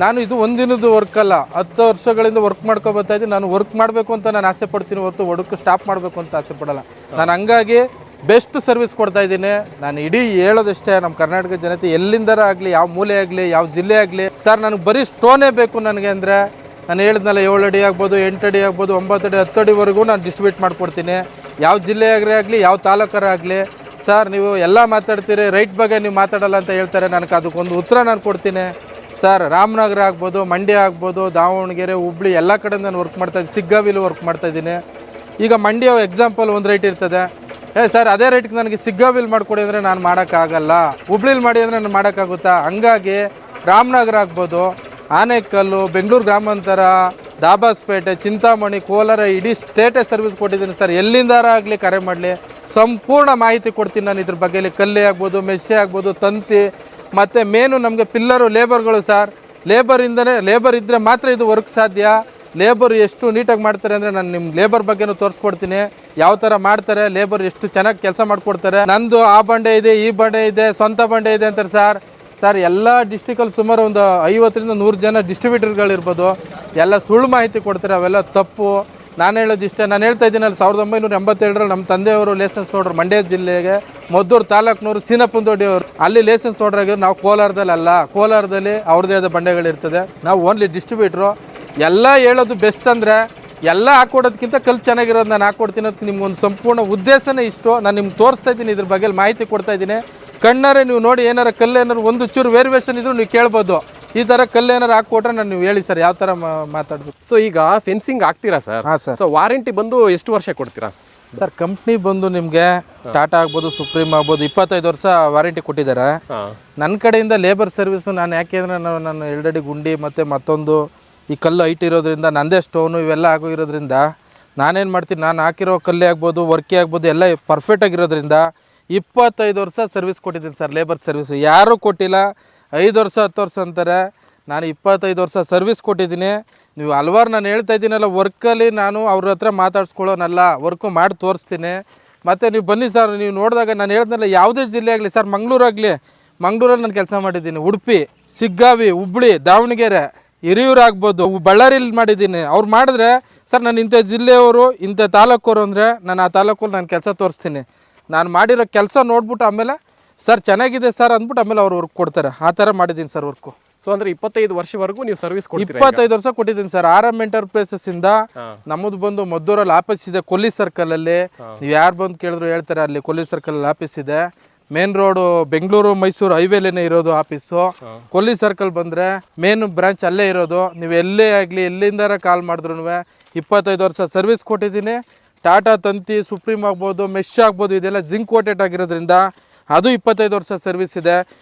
ನಾನು ಇದು ಒಂದಿನದ ವರ್ಕ್ ಅಲ್ಲ, 10 ವರ್ಷಗಳಿಂದ ವರ್ಕ್ ಮಾಡ್ಕೊ ಬರ್ತಾ ಇದ್ದೀನಿ. ನಾನು ವರ್ಕ್ ಮಾಡಬೇಕು ಅಂತ ನಾನು ಆಸೆ ಪಡ್ತೀನಿ ಹೊರತು ವರ್ಕ್ ಸ್ಟಾಪ್ ಮಾಡಬೇಕು ಅಂತ ಆಸೆ ಪಡಲ್ಲ. ನಾನು ಹಂಗಾಗಿ ಬೆಸ್ಟ್ ಸರ್ವಿಸ್ ಕೊಡ್ತಾ ಇದ್ದೀನಿ. ನಾನು ಇಡೀ ಹೇಳೋದಷ್ಟೇ, ನಮ್ಮ ಕರ್ನಾಟಕ ಜನತೆ ಎಲ್ಲಿಂದರ ಆಗಲಿ, ಯಾವ ಮೂಲೆ ಆಗಲಿ, ಯಾವ ಜಿಲ್ಲೆ ಆಗಲಿ ಸರ್, ನನಗೆ ಬರೀ ಸ್ಟೋನೇ ಬೇಕು ನನಗೆ ಅಂದರೆ, ನಾನು ಹೇಳಿದ್ನಲ್ಲ 7 ಅಡಿ ಆಗ್ಬೋದು, 8 ಅಡಿ ಆಗ್ಬೋದು, 9 ಅಡಿ 10 ಅಡಿವರೆಗೂ ನಾನು ಡಿಸ್ಟ್ರಿಬ್ಯೂಟ್ ಮಾಡಿಕೊಡ್ತೀನಿ. ಯಾವ ಜಿಲ್ಲೆಯಾಗೇ ಆಗಲಿ, ಯಾವ ತಾಲೂಕರಾಗಲಿ. ಸರ್ ನೀವು ಎಲ್ಲ ಮಾತಾಡ್ತೀರಿ, ರೈಟ್ ಬಗ್ಗೆ ನೀವು ಮಾತಾಡಲ್ಲ ಅಂತ ಹೇಳ್ತಾರೆ. ನನಗೆ ಅದಕ್ಕೊಂದು ಉತ್ತರ ನಾನು ಕೊಡ್ತೀನಿ ಸರ್. ರಾಮನಗರ ಆಗ್ಬೋದು, ಮಂಡ್ಯ ಆಗ್ಬೋದು, ದಾವಣಗೆರೆ, ಹುಬ್ಳಿ ಎಲ್ಲ ಕಡೆ ನಾನು ವರ್ಕ್ ಮಾಡ್ತಾಯಿದ್ದೀನಿ. ಸಿಗ್ಗಾವಿಲು ವರ್ಕ್ ಮಾಡ್ತಾಯಿದ್ದೀನಿ. ಈಗ ಮಂಡ್ಯ ಎಕ್ಸಾಂಪಲ್ ಒಂದು ರೇಟ್ ಇರ್ತದೆ, ಸರ್ ಅದೇ ರೇಟ್ಗೆ ನನಗೆ ಸಿಗ್ಗಾವಿಲ್ ಮಾಡಿಕೊಡಿ ಅಂದರೆ ನಾನು ಮಾಡೋಕ್ಕಾಗಲ್ಲ. ಹುಬ್ಳಿಲಿ ಮಾಡಿ ಅಂದರೆ ನಾನು ಮಾಡೋಕ್ಕಾಗುತ್ತಾ? ಹಂಗಾಗಿ ರಾಮನಗರ ಆಗ್ಬೋದು, ಆನೇಕಲ್ಲು, ಬೆಂಗಳೂರು ಗ್ರಾಮಾಂತರ, ದಾಬಾಸ್ಪೇಟೆ, ಚಿಂತಾಮಣಿ, ಕೋಲಾರ, ಇಡೀ ಸ್ಟೇಟೇ ಸರ್ವಿಸ್ ಕೊಟ್ಟಿದ್ದೀನಿ ಸರ್. ಎಲ್ಲಿಂದಾರ ಆಗಲಿ ಕರೆ ಮಾಡಲಿ, ಸಂಪೂರ್ಣ ಮಾಹಿತಿ ಕೊಡ್ತೀನಿ ನಾನು ಇದ್ರ ಬಗ್ಗೆ. ಕಲ್ಲೆ ಆಗ್ಬೋದು, ಮೆಸ್ಸೆ ಆಗ್ಬೋದು, ತಂತಿ, ಮತ್ತು ಮೇನು ನಮಗೆ ಪಿಲ್ಲರು, ಲೇಬರ್ಗಳು ಸರ್. ಲೇಬರ್ ಇದ್ದರೆ ಮಾತ್ರ ಇದು ವರ್ಕ್ ಸಾಧ್ಯ. ಲೇಬರ್ ಎಷ್ಟು ನೀಟಾಗಿ ಮಾಡ್ತಾರೆ ಅಂದರೆ, ನಾನು ನಿಮ್ಮ ಲೇಬರ್ ಬಗ್ಗೆನೂ ತೋರಿಸ್ಕೊಡ್ತೀನಿ, ಯಾವ ಥರ ಮಾಡ್ತಾರೆ, ಲೇಬರ್ ಎಷ್ಟು ಚೆನ್ನಾಗಿ ಕೆಲಸ ಮಾಡಿಕೊಡ್ತಾರೆ. ನಂದು ಆ ಬಂಡೆ ಇದೆ, ಈ ಬಂಡೆ ಇದೆ, ಸ್ವಂತ ಬಂಡೆ ಇದೆ ಅಂತಾರೆ ಸರ್. ಎಲ್ಲ ಡಿಸ್ಟಿಕಲ್ಲಿ ಸುಮಾರು ಒಂದು 50-100 ಜನ ಡಿಸ್ಟ್ರಿಬ್ಯೂಟರ್ಗಳಿರ್ಬೋದು. ಎಲ್ಲ ಸುಳ್ಳು ಮಾಹಿತಿ ಕೊಡ್ತಾರೆ, ಅವೆಲ್ಲ ತಪ್ಪು. ನಾನು ಹೇಳೋದು ಇಷ್ಟೇ, ನಾನು ಹೇಳ್ತಾ ಇದ್ದೀನಲ್ಲ, 1987ರಲ್ಲಿ ನಮ್ಮ ತಂದೆಯವರು ಲೈಸೆನ್ಸ್ ಹೊಡ್ರು ಮಂಡ್ಯ ಜಿಲ್ಲೆಗೆ, ಮದ್ದೂರು ತಾಲೂಕಿನವರು ಸೀನಪ್ಪನದೊಡ್ಡಿ ಅವರು ಅಲ್ಲಿ ಲೈಸೆನ್ಸ್ ಹೊಡ್ರಾಗಿದ್ರು. ನಾವು ಕೋಲಾರದಲ್ಲಿ ಅಲ್ಲ, ಕೋಲಾರದಲ್ಲಿ ಅವ್ರದ್ದೇ ಆದ ಬಂಡೆಗಳಿರ್ತದೆ. ನಾವು ಓನ್ಲಿ ಡಿಸ್ಟ್ರಿಬ್ಯೂಟ್ರು. ಎಲ್ಲ ಹೇಳೋದು ಬೆಸ್ಟ್ ಅಂದರೆ, ಎಲ್ಲ ಹಾಕ್ಕೊಡೋದಕ್ಕಿಂತ ಕಲ್ಲು ಚೆನ್ನಾಗಿರೋದು ನಾನು ಹಾಕ್ಕೊಡ್ತೀನಿ ಅದಕ್ಕೆ ನಿಮ್ಗೊಂದು ಸಂಪೂರ್ಣ ಉದ್ದೇಶನೇ ಇಷ್ಟು. ನಾನು ನಿಮ್ಗೆ ತೋರಿಸ್ತಾ ಇದ್ದೀನಿ, ಇದ್ರ ಬಗ್ಗೆ ಮಾಹಿತಿ ಕೊಡ್ತಾ ಇದ್ದೀನಿ. ಕಣ್ಣಾರೆ ನೀವು ನೋಡಿ, ಏನಾರು ಕಲ್ಲು ಏನಾರು ಒಂದು ಚೂರು ವೇರಿಯೇಷನ್ ಇದ್ರು ನೀವು ಕೇಳ್ಬೋದು. ಈ ಥರ ಕಲ್ಲು ಏನಾರು ಹಾಕ್ಕೊಟ್ರೆ ನಾನು ನೀವು ಹೇಳಿ ಸರ್ ಯಾವ ಥರ ಮಾತಾಡ್ಬೇಕು. ಸೊ ಈಗ ಫೆನ್ಸಿಂಗ್ ಆಗ್ತೀರಾ ಸರ್? ಹಾಂ ಸರ್. ಸೊ ವಾರಂಟಿ ಬಂದು ಎಷ್ಟು ವರ್ಷ ಕೊಡ್ತೀರಾ ಸರ್? ಕಂಪ್ನಿ ಬಂದು ನಿಮಗೆ ಟಾಟಾ ಆಗ್ಬೋದು, ಸುಪ್ರೀಂ ಆಗ್ಬೋದು, 25 ವರ್ಷ ವಾರಂಟಿ ಕೊಟ್ಟಿದ್ದಾರೆ. ನನ್ನ ಕಡೆಯಿಂದ ಲೇಬರ್ ಸರ್ವಿಸು ನಾನು ಯಾಕೆಂದರೆ ನಾನು 2 ಅಡಿ ಗುಂಡಿ ಮತ್ತು ಮತ್ತೊಂದು ಈ ಕಲ್ಲು ಹೈಟ್ ಇರೋದ್ರಿಂದ, ನಂದೇ ಸ್ಟೋನು ಇವೆಲ್ಲ ಆಗೋಗಿರೋದ್ರಿಂದ ನಾನೇನು ಮಾಡ್ತೀನಿ, ನಾನು ಹಾಕಿರೋ ಕಲ್ಲೇ ಆಗ್ಬೋದು, ವರ್ಕೇ ಆಗ್ಬೋದು, ಎಲ್ಲ ಪರ್ಫೆಕ್ಟಾಗಿರೋದ್ರಿಂದ 25 ವರ್ಷ ಸರ್ವಿಸ್ ಕೊಟ್ಟಿದ್ದೀನಿ ಸರ್. ಲೇಬರ್ ಸರ್ವಿಸು ಯಾರೂ ಕೊಟ್ಟಿಲ್ಲ. 5 ವರ್ಷ 10 ವರ್ಷ ಅಂತಾರೆ, ನಾನು 25 ವರ್ಷ ಸರ್ವಿಸ್ ಕೊಟ್ಟಿದ್ದೀನಿ. ನೀವು ಹಲ್ವಾರು ನಾನು ಹೇಳ್ತಾ ಇದ್ದೀನಲ್ಲ, ವರ್ಕಲ್ಲಿ ನಾನು ಅವ್ರ ಹತ್ರ ಮಾತಾಡ್ಸ್ಕೊಳ್ಳೋನಲ್ಲ, ವರ್ಕು ಮಾಡಿ ತೋರಿಸ್ತೀನಿ. ಮತ್ತು ನೀವು ಬನ್ನಿ ಸರ್, ನೀವು ನೋಡಿದಾಗ ನಾನು ಹೇಳ್ದಲ್ಲ, ಯಾವುದೇ ಜಿಲ್ಲೆ ಆಗಲಿ ಸರ್, ಮಂಗಳೂರಲ್ಲಿ ನಾನು ಕೆಲಸ ಮಾಡಿದ್ದೀನಿ. ಉಡುಪಿ, ಸಿಗ್ಗಾವಿ, ಹುಬ್ಳಿ, ದಾವಣಗೆರೆ, ಹಿರಿಯೂರು ಆಗ್ಬೋದು, ಬಳ್ಳಾರಿಲಿ ಮಾಡಿದ್ದೀನಿ. ಅವ್ರು ಮಾಡಿದ್ರೆ ಸರ್ ನಾನು ಇಂಥ ಜಿಲ್ಲೆಯವರು, ಇಂಥ ತಾಲೂಕವರು ಅಂದರೆ ನಾನು ಆ ತಾಲೂಕಲ್ಲಿ ನಾನು ಕೆಲಸ ತೋರಿಸ್ತೀನಿ. ನಾನು ಮಾಡಿರೋ ಕೆಲಸ ನೋಡ್ಬಿಟ್ಟು ಆಮೇಲೆ ಸರ್ ಚೆನ್ನಾಗಿದೆ ಸರ್ ಅಂದ್ಬಿಟ್ಟು ಆಮೇಲೆ ಅವ್ರು ವರ್ಕ್ ಕೊಡ್ತಾರೆ. ಆ ಥರ ಮಾಡಿದ್ದೀನಿ ಸರ್ ವರ್ಕು. ಸೊ ಅಂದರೆ 25 ವರ್ಷವರೆಗೂ ನೀವು ಸರ್ವಿಸ್ ಕೊಡ್ತೀರಾ? 25 ವರ್ಷ ಕೊಟ್ಟಿದ್ದೀನಿ ಸರ್. RM ಎಂಟರ್ಪ್ರೈಸಸ್ಸಿಂದ ನಮ್ಮದು ಬಂದು ಮದ್ದೂರಲ್ಲಿ ಆಫೀಸ್ ಇದೆ, ಕೊಲ್ಲಿ ಸರ್ಕಲಲ್ಲಿ. ನೀವು ಯಾರು ಬಂದು ಕೇಳಿದ್ರು ಹೇಳ್ತಾರೆ, ಅಲ್ಲಿ ಕೊಲ್ಲಿ ಸರ್ಕಲಲ್ಲಿ ಆಫೀಸ್ ಇದೆ. ಮೇನ್ ರೋಡು ಬೆಂಗಳೂರು ಮೈಸೂರು ಹೈವೇಲೇನೆ ಇರೋದು ಆಫೀಸು. ಕೊಲ್ಲಿ ಸರ್ಕಲ್ ಬಂದರೆ ಮೇನ್ ಬ್ರಾಂಚ್ ಅಲ್ಲೇ ಇರೋದು. ನೀವು ಎಲ್ಲೇ ಆಗಲಿ, ಎಲ್ಲಿಂದಾರ ಕಾಲ್ ಮಾಡಿದ್ರು 25 ವರ್ಷ ಸರ್ವಿಸ್ ಕೊಟ್ಟಿದ್ದೀನಿ. ಟಾಟಾ ತಂತಿ, ಸುಪ್ರೀಂ ಆಗ್ಬೋದು, ಮೆಶ್ ಆಗ್ಬೋದು, ಇದೆಲ್ಲ ಜಿಂಕ್ ಕೋಟೆಡ್ ಆಗಿರೋದ್ರಿಂದ ಅದು 25 ವರ್ಷ ಸರ್ವಿಸ್ ಇದೆ.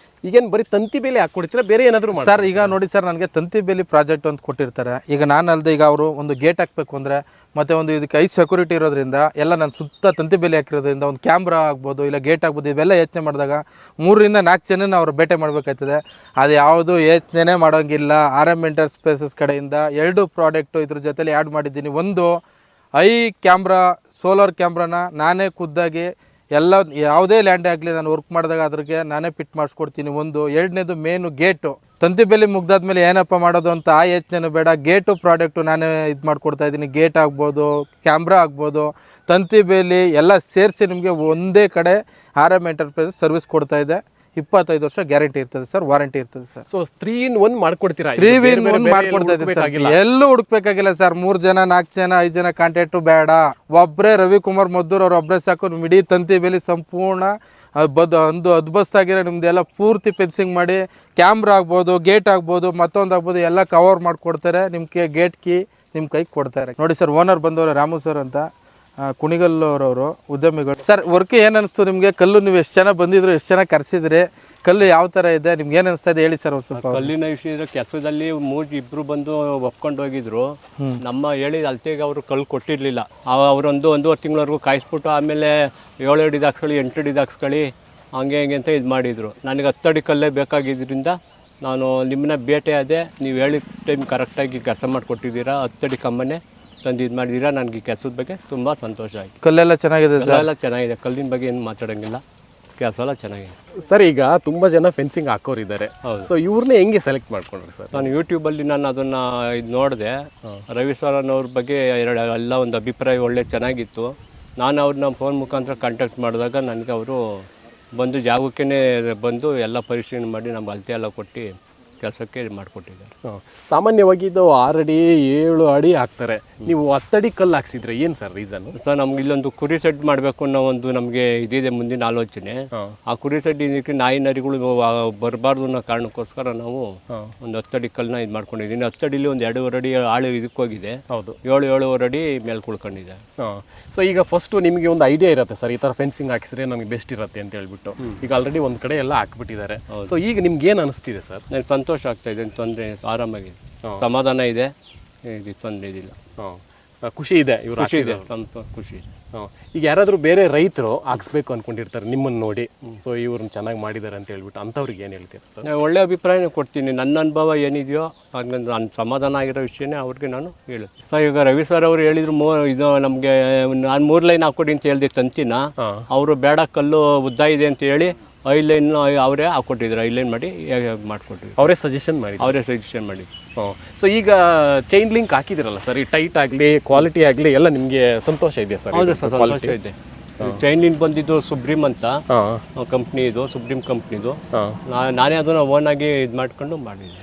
ಈಗೇನು ಬರೀ ತಂತಿ ಬೇಲಿ ಹಾಕ್ಕೊಡ್ತೀರಾ, ಬೇರೆ ಏನಾದರೂ ಸರ್? ಈಗ ನೋಡಿ ಸರ್, ನನಗೆ ತಂತಿ ಬೇಲಿ ಪ್ರಾಜೆಕ್ಟ್ ಅಂತ ಕೊಟ್ಟಿರ್ತಾರೆ. ಈಗ ನಾನು ಅಲ್ಲದೆ ಈಗ ಅವರು ಒಂದು ಗೇಟ್ ಹಾಕಬೇಕು ಅಂದರೆ, ಮತ್ತು ಒಂದು ಇದಕ್ಕೆ ಸೆಕ್ಯೂರಿಟಿ ಇರೋದ್ರಿಂದ ಎಲ್ಲ ನಾನು ಸುತ್ತ ತಂತಿ ಬೇಲಿ ಹಾಕಿರೋದ್ರಿಂದ, ಒಂದು ಕ್ಯಾಮ್ರಾ ಆಗ್ಬೋದು, ಇಲ್ಲ ಗೇಟ್ ಆಗ್ಬೋದು, ಇವೆಲ್ಲ ಯೋಚನೆ ಮಾಡಿದಾಗ 3-4 ಜನನ ಅವ್ರು ಬೇಟೆ ಮಾಡಬೇಕಾಯ್ತದೆ. ಅದು ಯಾವುದು ಯೋಚನೆ ಮಾಡೋಂಗಿಲ್ಲ. RM ಎಂಟರ್ಪ್ರೈಸಸ್ ಕಡೆಯಿಂದ 2 ಪ್ರಾಡಕ್ಟು ಇದ್ರ ಜೊತೆಲಿ ಆ್ಯಡ್ ಮಾಡಿದ್ದೀನಿ. ಒಂದು ಕ್ಯಾಮ್ರಾ, ಸೋಲಾರ್ ಕ್ಯಾಮ್ರಾನ ನಾನೇ ಖುದ್ದಾಗಿ ಎಲ್ಲ ಯಾವುದೇ ಲ್ಯಾಂಡ್ ಆಗಲಿ ನಾನು ವರ್ಕ್ ಮಾಡಿದಾಗ ಅದ್ರಿಗೆ ನಾನೇ ಫಿಟ್ ಮಾಡಿಸ್ಕೊಡ್ತೀನಿ. ಒಂದು ಎರಡನೇದು ಮೇನು ಗೇಟು, ತಂತಿ ಬೇಲಿ ಮುಗ್ದಾದ್ಮೇಲೆ ಏನಪ್ಪ ಮಾಡೋದು ಅಂತ ಆ ಯೋಚನೆ ಬೇಡ. ಗೇಟು ಪ್ರಾಡಕ್ಟು ನಾನೇ ಇದು ಮಾಡಿಕೊಡ್ತಾ ಇದ್ದೀನಿ. ಗೇಟ್ ಆಗ್ಬೋದು, ಕ್ಯಾಮ್ರಾ ಆಗ್ಬೋದು, ತಂತಿ ಬೇಲಿ ಎಲ್ಲ ಸೇರಿಸಿ ನಿಮಗೆ ಒಂದೇ ಕಡೆ RM ಎಂಟರ್ಪ್ರೈಸಸ್ ಸರ್ವಿಸ್ ಕೊಡ್ತಾ ಇದೆ. 25 ವರ್ಷ ಗ್ಯಾರಂಟಿ ಇರ್ತದೆ ಸರ್, ವಾರಂಟಿ ಇರ್ತದೆ ಸರ್. ಸೊ 3-in-1 ಮಾಡ್ಕೊಡ್ತೀರಾ? 3-in-1 ಮಾಡ್ಕೊಡ್ತಾ ಇದ್ದೀವಿ ಸರ್. ಎಲ್ಲೂ ಹುಡುಕ್ಬೇಕಾಗಿಲ್ಲ ಸರ್. 3 ಜನ 4 ಜನ 5 ಜನ ಕಾಂಟ್ಯಾಕ್ಟು ಬೇಡ. ಒಬ್ಬರೇ ರವಿಕುಮಾರ್ ಮದ್ದೂರ್ ಅವ್ರು ಒಬ್ಬರೇ ಸಾಕು. ನಿಮ್ಮ ಇಡೀ ತಂತಿ ಬೇಲಿ ಸಂಪೂರ್ಣ ಒಂದು ಅದ್ಭುತವಾಗಿರೋ ನಿಮ್ದೆಲ್ಲ ಪೂರ್ತಿ ಫೆನ್ಸಿಂಗ್ ಮಾಡಿ, ಕ್ಯಾಮ್ರಾ ಆಗ್ಬೋದು, ಗೇಟ್ ಆಗ್ಬೋದು, ಮತ್ತೊಂದು ಆಗ್ಬೋದು, ಎಲ್ಲ ಕವರ್ ಮಾಡಿಕೊಡ್ತಾರೆ. ನಿಮ್ಗೆ ಗೇಟ್ ಕೀ ನಿಮ್ಮ ಕೈಗೆ ಕೊಡ್ತಾರೆ. ನೋಡಿ ಸರ್, ಓನರ್ ಬಂದವರು ರಾಮು ಸರ್ ಅಂತ, ಕುಣಿಗಲ್ಲೂರವರು, ಉದ್ಯಮಿಗಳು. ಸರ್ ವರ್ಕ್ ಏನು ಅನಿಸ್ತು ನಿಮಗೆ? ಕಲ್ಲು ನೀವು ಎಷ್ಟು ಜನ ಬಂದಿದ್ರು, ಎಷ್ಟು ಜನ ಕರೆಸಿದ್ರಿ, ಕಲ್ಲು ಯಾವ ಥರ ಇದೆ, ನಿಮ್ಗೆ ಏನು ಅನಿಸ್ತಾ ಇದೆ ಹೇಳಿ ಸರ್ ಒಂದು ಸ್ವಲ್ಪ. ಕಲ್ಲಿನ ವಿಷಯ ಕೆಲಸದಲ್ಲಿ ಇಬ್ರು ಬಂದು ಒಪ್ಕೊಂಡು ಹೋಗಿದ್ರು. ನಮ್ಮ ಹೇಳಿದ ಅಳತೆಗೆ ಅವರು ಕಲ್ಲು ಕೊಟ್ಟಿರಲಿಲ್ಲ. ಅವರೊಂದು 1.5 ತಿಂಗಳವರೆಗೂ ಕಾಯಿಸ್ಬಿಟ್ಟು ಆಮೇಲೆ 7 ಅಡಿ ಹಾಕ್ಸ್ಕೊಳ್ಳಿ, 8 ಅಡಿ ಹಾಕ್ಸ್ಕೊಳ್ಳಿ, ಹಂಗೆ ಹಂಗೆ ಅಂತ ಇದು ಮಾಡಿದರು. ನನಗೆ 10 ಅಡಿ ಕಲ್ಲೇ ಬೇಕಾಗಿದ್ದರಿಂದ ನಾನು ನಿಮ್ಮನ್ನ ಭೇಟಿ ಆದೆ. ನೀವು ಹೇಳಿದ ಟೈಮ್ ಕರೆಕ್ಟಾಗಿ ಕೆಲಸ ಮಾಡಿಕೊಟ್ಟಿದ್ದೀರಾ. 10 ಅಡಿ ಕಮ್ಮನೆ ತಂದು ಇದು ಮಾಡಿದ್ದೀರಾ. ನನಗೆ ಈ ಕೆಲಸದ ಬಗ್ಗೆ ತುಂಬ ಸಂತೋಷ ಆಯಿತು. ಕಲ್ಲೆಲ್ಲ ಚೆನ್ನಾಗಿದೆ ಸರ್? ಎಲ್ಲ ಚೆನ್ನಾಗಿದೆ. ಕಲ್ಲಿನ ಬಗ್ಗೆ ಏನು ಮಾತಾಡೋಂಗಿಲ್ಲ, ಕೆಲಸ ಎಲ್ಲ ಚೆನ್ನಾಗಿದೆ ಸರ್. ಈಗ ತುಂಬ ಜನ ಫೆನ್ಸಿಂಗ್ ಹಾಕೋರಿದ್ದಾರೆ. ಸೊ ಇವ್ರನ್ನೇ ಹೆಂಗೆ ಸೆಲೆಕ್ಟ್ ಮಾಡ್ಕೊಂಡ್ರಿ ಸರ್? ನಾನು ಯೂಟ್ಯೂಬಲ್ಲಿ ನಾನು ಅದನ್ನು ಇದು ನೋಡಿದೆ. ರವಿ ಸರ್ ಅನ್ನೋರ ಬಗ್ಗೆ ಎಲ್ಲ ಒಂದು ಅಭಿಪ್ರಾಯ ಒಳ್ಳೆ ಚೆನ್ನಾಗಿತ್ತು. ನಾನು ಅವ್ರನ್ನ ಫೋನ್ ಮುಖಾಂತರ ಕಾಂಟ್ಯಾಕ್ಟ್ ಮಾಡಿದಾಗ ನನಗೆ ಅವರು ಬಂದು ಜಾಗಕ್ಕೇ ಬಂದು ಎಲ್ಲ ಪರಿಶೀಲನೆ ಮಾಡಿ ನಮ್ಗೆ ಅಳತೆ ಎಲ್ಲ ಕೊಟ್ಟು ಕೆಲಸಕ್ಕೆ ಮಾಡಿಕೊಟ್ಟಿದ್ದಾರೆ. ಸಾಮಾನ್ಯವಾಗಿ ಇದು 6 ಅಡಿ 7 ಅಡಿ ಹಾಕ್ತಾರೆ. ನೀವು 10 ಅಡಿ ಕಲ್ಲು ಹಾಕ್ಸಿದ್ರೆ ಏನು ಸರ್ ರೀಸನ್? ಸರ್ ನಮ್ಗೆ ಇಲ್ಲೊಂದು ಕುರಿ ಸೆಡ್ ಮಾಡಬೇಕು ಅನ್ನೋ ಒಂದು ನಮಗೆ ಇದಿದೆ ಮುಂದಿನ ಆಲೋಚನೆ. ಆ ಕುರಿ ಸೆಡ್ ಇದಕ್ಕೆ ನಾಯಿ ನರಿಗಳು ಬರಬಾರ್ದು ಅನ್ನೋ ಕಾರಣಕ್ಕೋಸ್ಕರ ನಾವು ಒಂದು 10 ಅಡಿ ಕಲ್ಲನ್ನ ಇದು ಮಾಡ್ಕೊಂಡಿದ್ದೀನಿ. 10 ಅಡಿಲಿ ಒಂದು 2.5 ಅಡಿ ಆಳು ಇದಕ್ಕೆ ಹೋಗಿದೆ. ಹೌದು, 7-7.5 ಅಡಿ ಮೇಲೆ ಕುಳ್ಕೊಂಡಿದೆ. ಸೊ ಈಗ ಫಸ್ಟು ನಿಮಗೆ ಒಂದು ಐಡಿಯಾ ಇರುತ್ತೆ ಸರ್, ಈ ಥರ ಫೆನ್ಸಿಂಗ್ ಹಾಕಿಸಿದ್ರೆ ನಮಗೆ ಬೆಸ್ಟ್ ಇರುತ್ತೆ ಅಂತ ಹೇಳ್ಬಿಟ್ಟು. ಈಗ ಆಲ್ರೆಡಿ ಒಂದು ಕಡೆ ಎಲ್ಲ ಹಾಕ್ಬಿಟ್ಟಿದ್ದಾರೆ. ಸೊ ಈಗ ನಿಮ್ಗೆ ಏನು ಅನಿಸ್ತಿದೆ ಸರ್? ನನಗೆ ಸಂತೋಷ ಆಗ್ತಾ ಇದೆ. ತೊಂದರೆ ಆರಾಮಾಗಿದೆ, ಸಮಾಧಾನ ಇದೆ, ಇದು ತೊಂದರೆ ಇದಿಲ್ಲ. ಖುಷಿ ಇದೆ, ಇವ್ರು ಖುಷಿ ಇದೆ, ಖುಷಿ ಇದೆ. ಈಗ ಯಾರಾದರೂ ಬೇರೆ ರೈತರು ಹಾಕ್ಸ್ಬೇಕು ಅಂದ್ಕೊಂಡಿರ್ತಾರೆ ನಿಮ್ಮನ್ನು ನೋಡಿ, ಸೊ ಇವ್ರನ್ನ ಚೆನ್ನಾಗಿ ಮಾಡಿದ್ದಾರೆ ಅಂತ ಹೇಳ್ಬಿಟ್ಟು, ಅಂಥವ್ರಿಗೆ ಏನು ಹೇಳ್ತೀರಾ ಸರ್? ನಾನು ಒಳ್ಳೆ ಅಭಿಪ್ರಾಯನೇ ಕೊಡ್ತೀನಿ. ನನ್ನ ಅನುಭವ ಏನಿದೆಯೋ ಹಾಗೆ ನಾನು ಸಮಾಧಾನ ಆಗಿರೋ ವಿಷಯನೇ ಅವ್ರಿಗೆ ನಾನು ಹೇಳುತ್ತೆ. ಸರ್ ಈಗ ರವಿ ಸರ್ ಅವರು ಹೇಳಿದ್ರು ಇದು ನಮಗೆ ನಾನು 3 ಲೈನ್ ಹಾಕ್ಕೊಡಿ ಅಂತ ಹೇಳಿದೆ ತಂತಿನ. ಅವರು ಬೇಡ ಕಲ್ಲು ಉದ್ದ ಇದೆ ಅಂತ ಹೇಳಿ 5 ಲೈನ್ ಅವರೇ ಹಾಕ್ಕೊಟ್ಟಿದ್ರು. 5 ಲೈನ್ ಮಾಡಿ ಮಾಡಿಕೊಟ್ಟಿದ್ರು. ಅವರೇ ಸಜೆಷನ್ ಮಾಡಿ. ಸೊ ಈಗ ಚೈನ್ ಲಿಂಕ್ ಹಾಕಿದಿರಲ್ಲ ಸರ್, ಈ ಟೈಟ್ ಆಗಲಿ ಕ್ವಾಲಿಟಿ ಆಗಲಿ ಎಲ್ಲ ನಿಮಗೆ ಸಂತೋಷ ಇದೆಯಾ ಸರ್? ಹೌದು ಸರ್, ಸಂತೋಷ ಇದೆ. ಚೈನ್ ಲಿಂಕ್ ಬಂದಿದ್ದು ಸುಬ್ರೀಮ್ ಅಂತ ಕಂಪ್ನಿ, ಇದು ಸುಬ್ರೀಮ್ ಕಂಪ್ನಿದು. ನಾನೇ ಅದನ್ನು ಓನ್ ಆಗಿ ಇದು ಮಾಡ್ಕೊಂಡು ಮಾಡಿದ್ದೆ.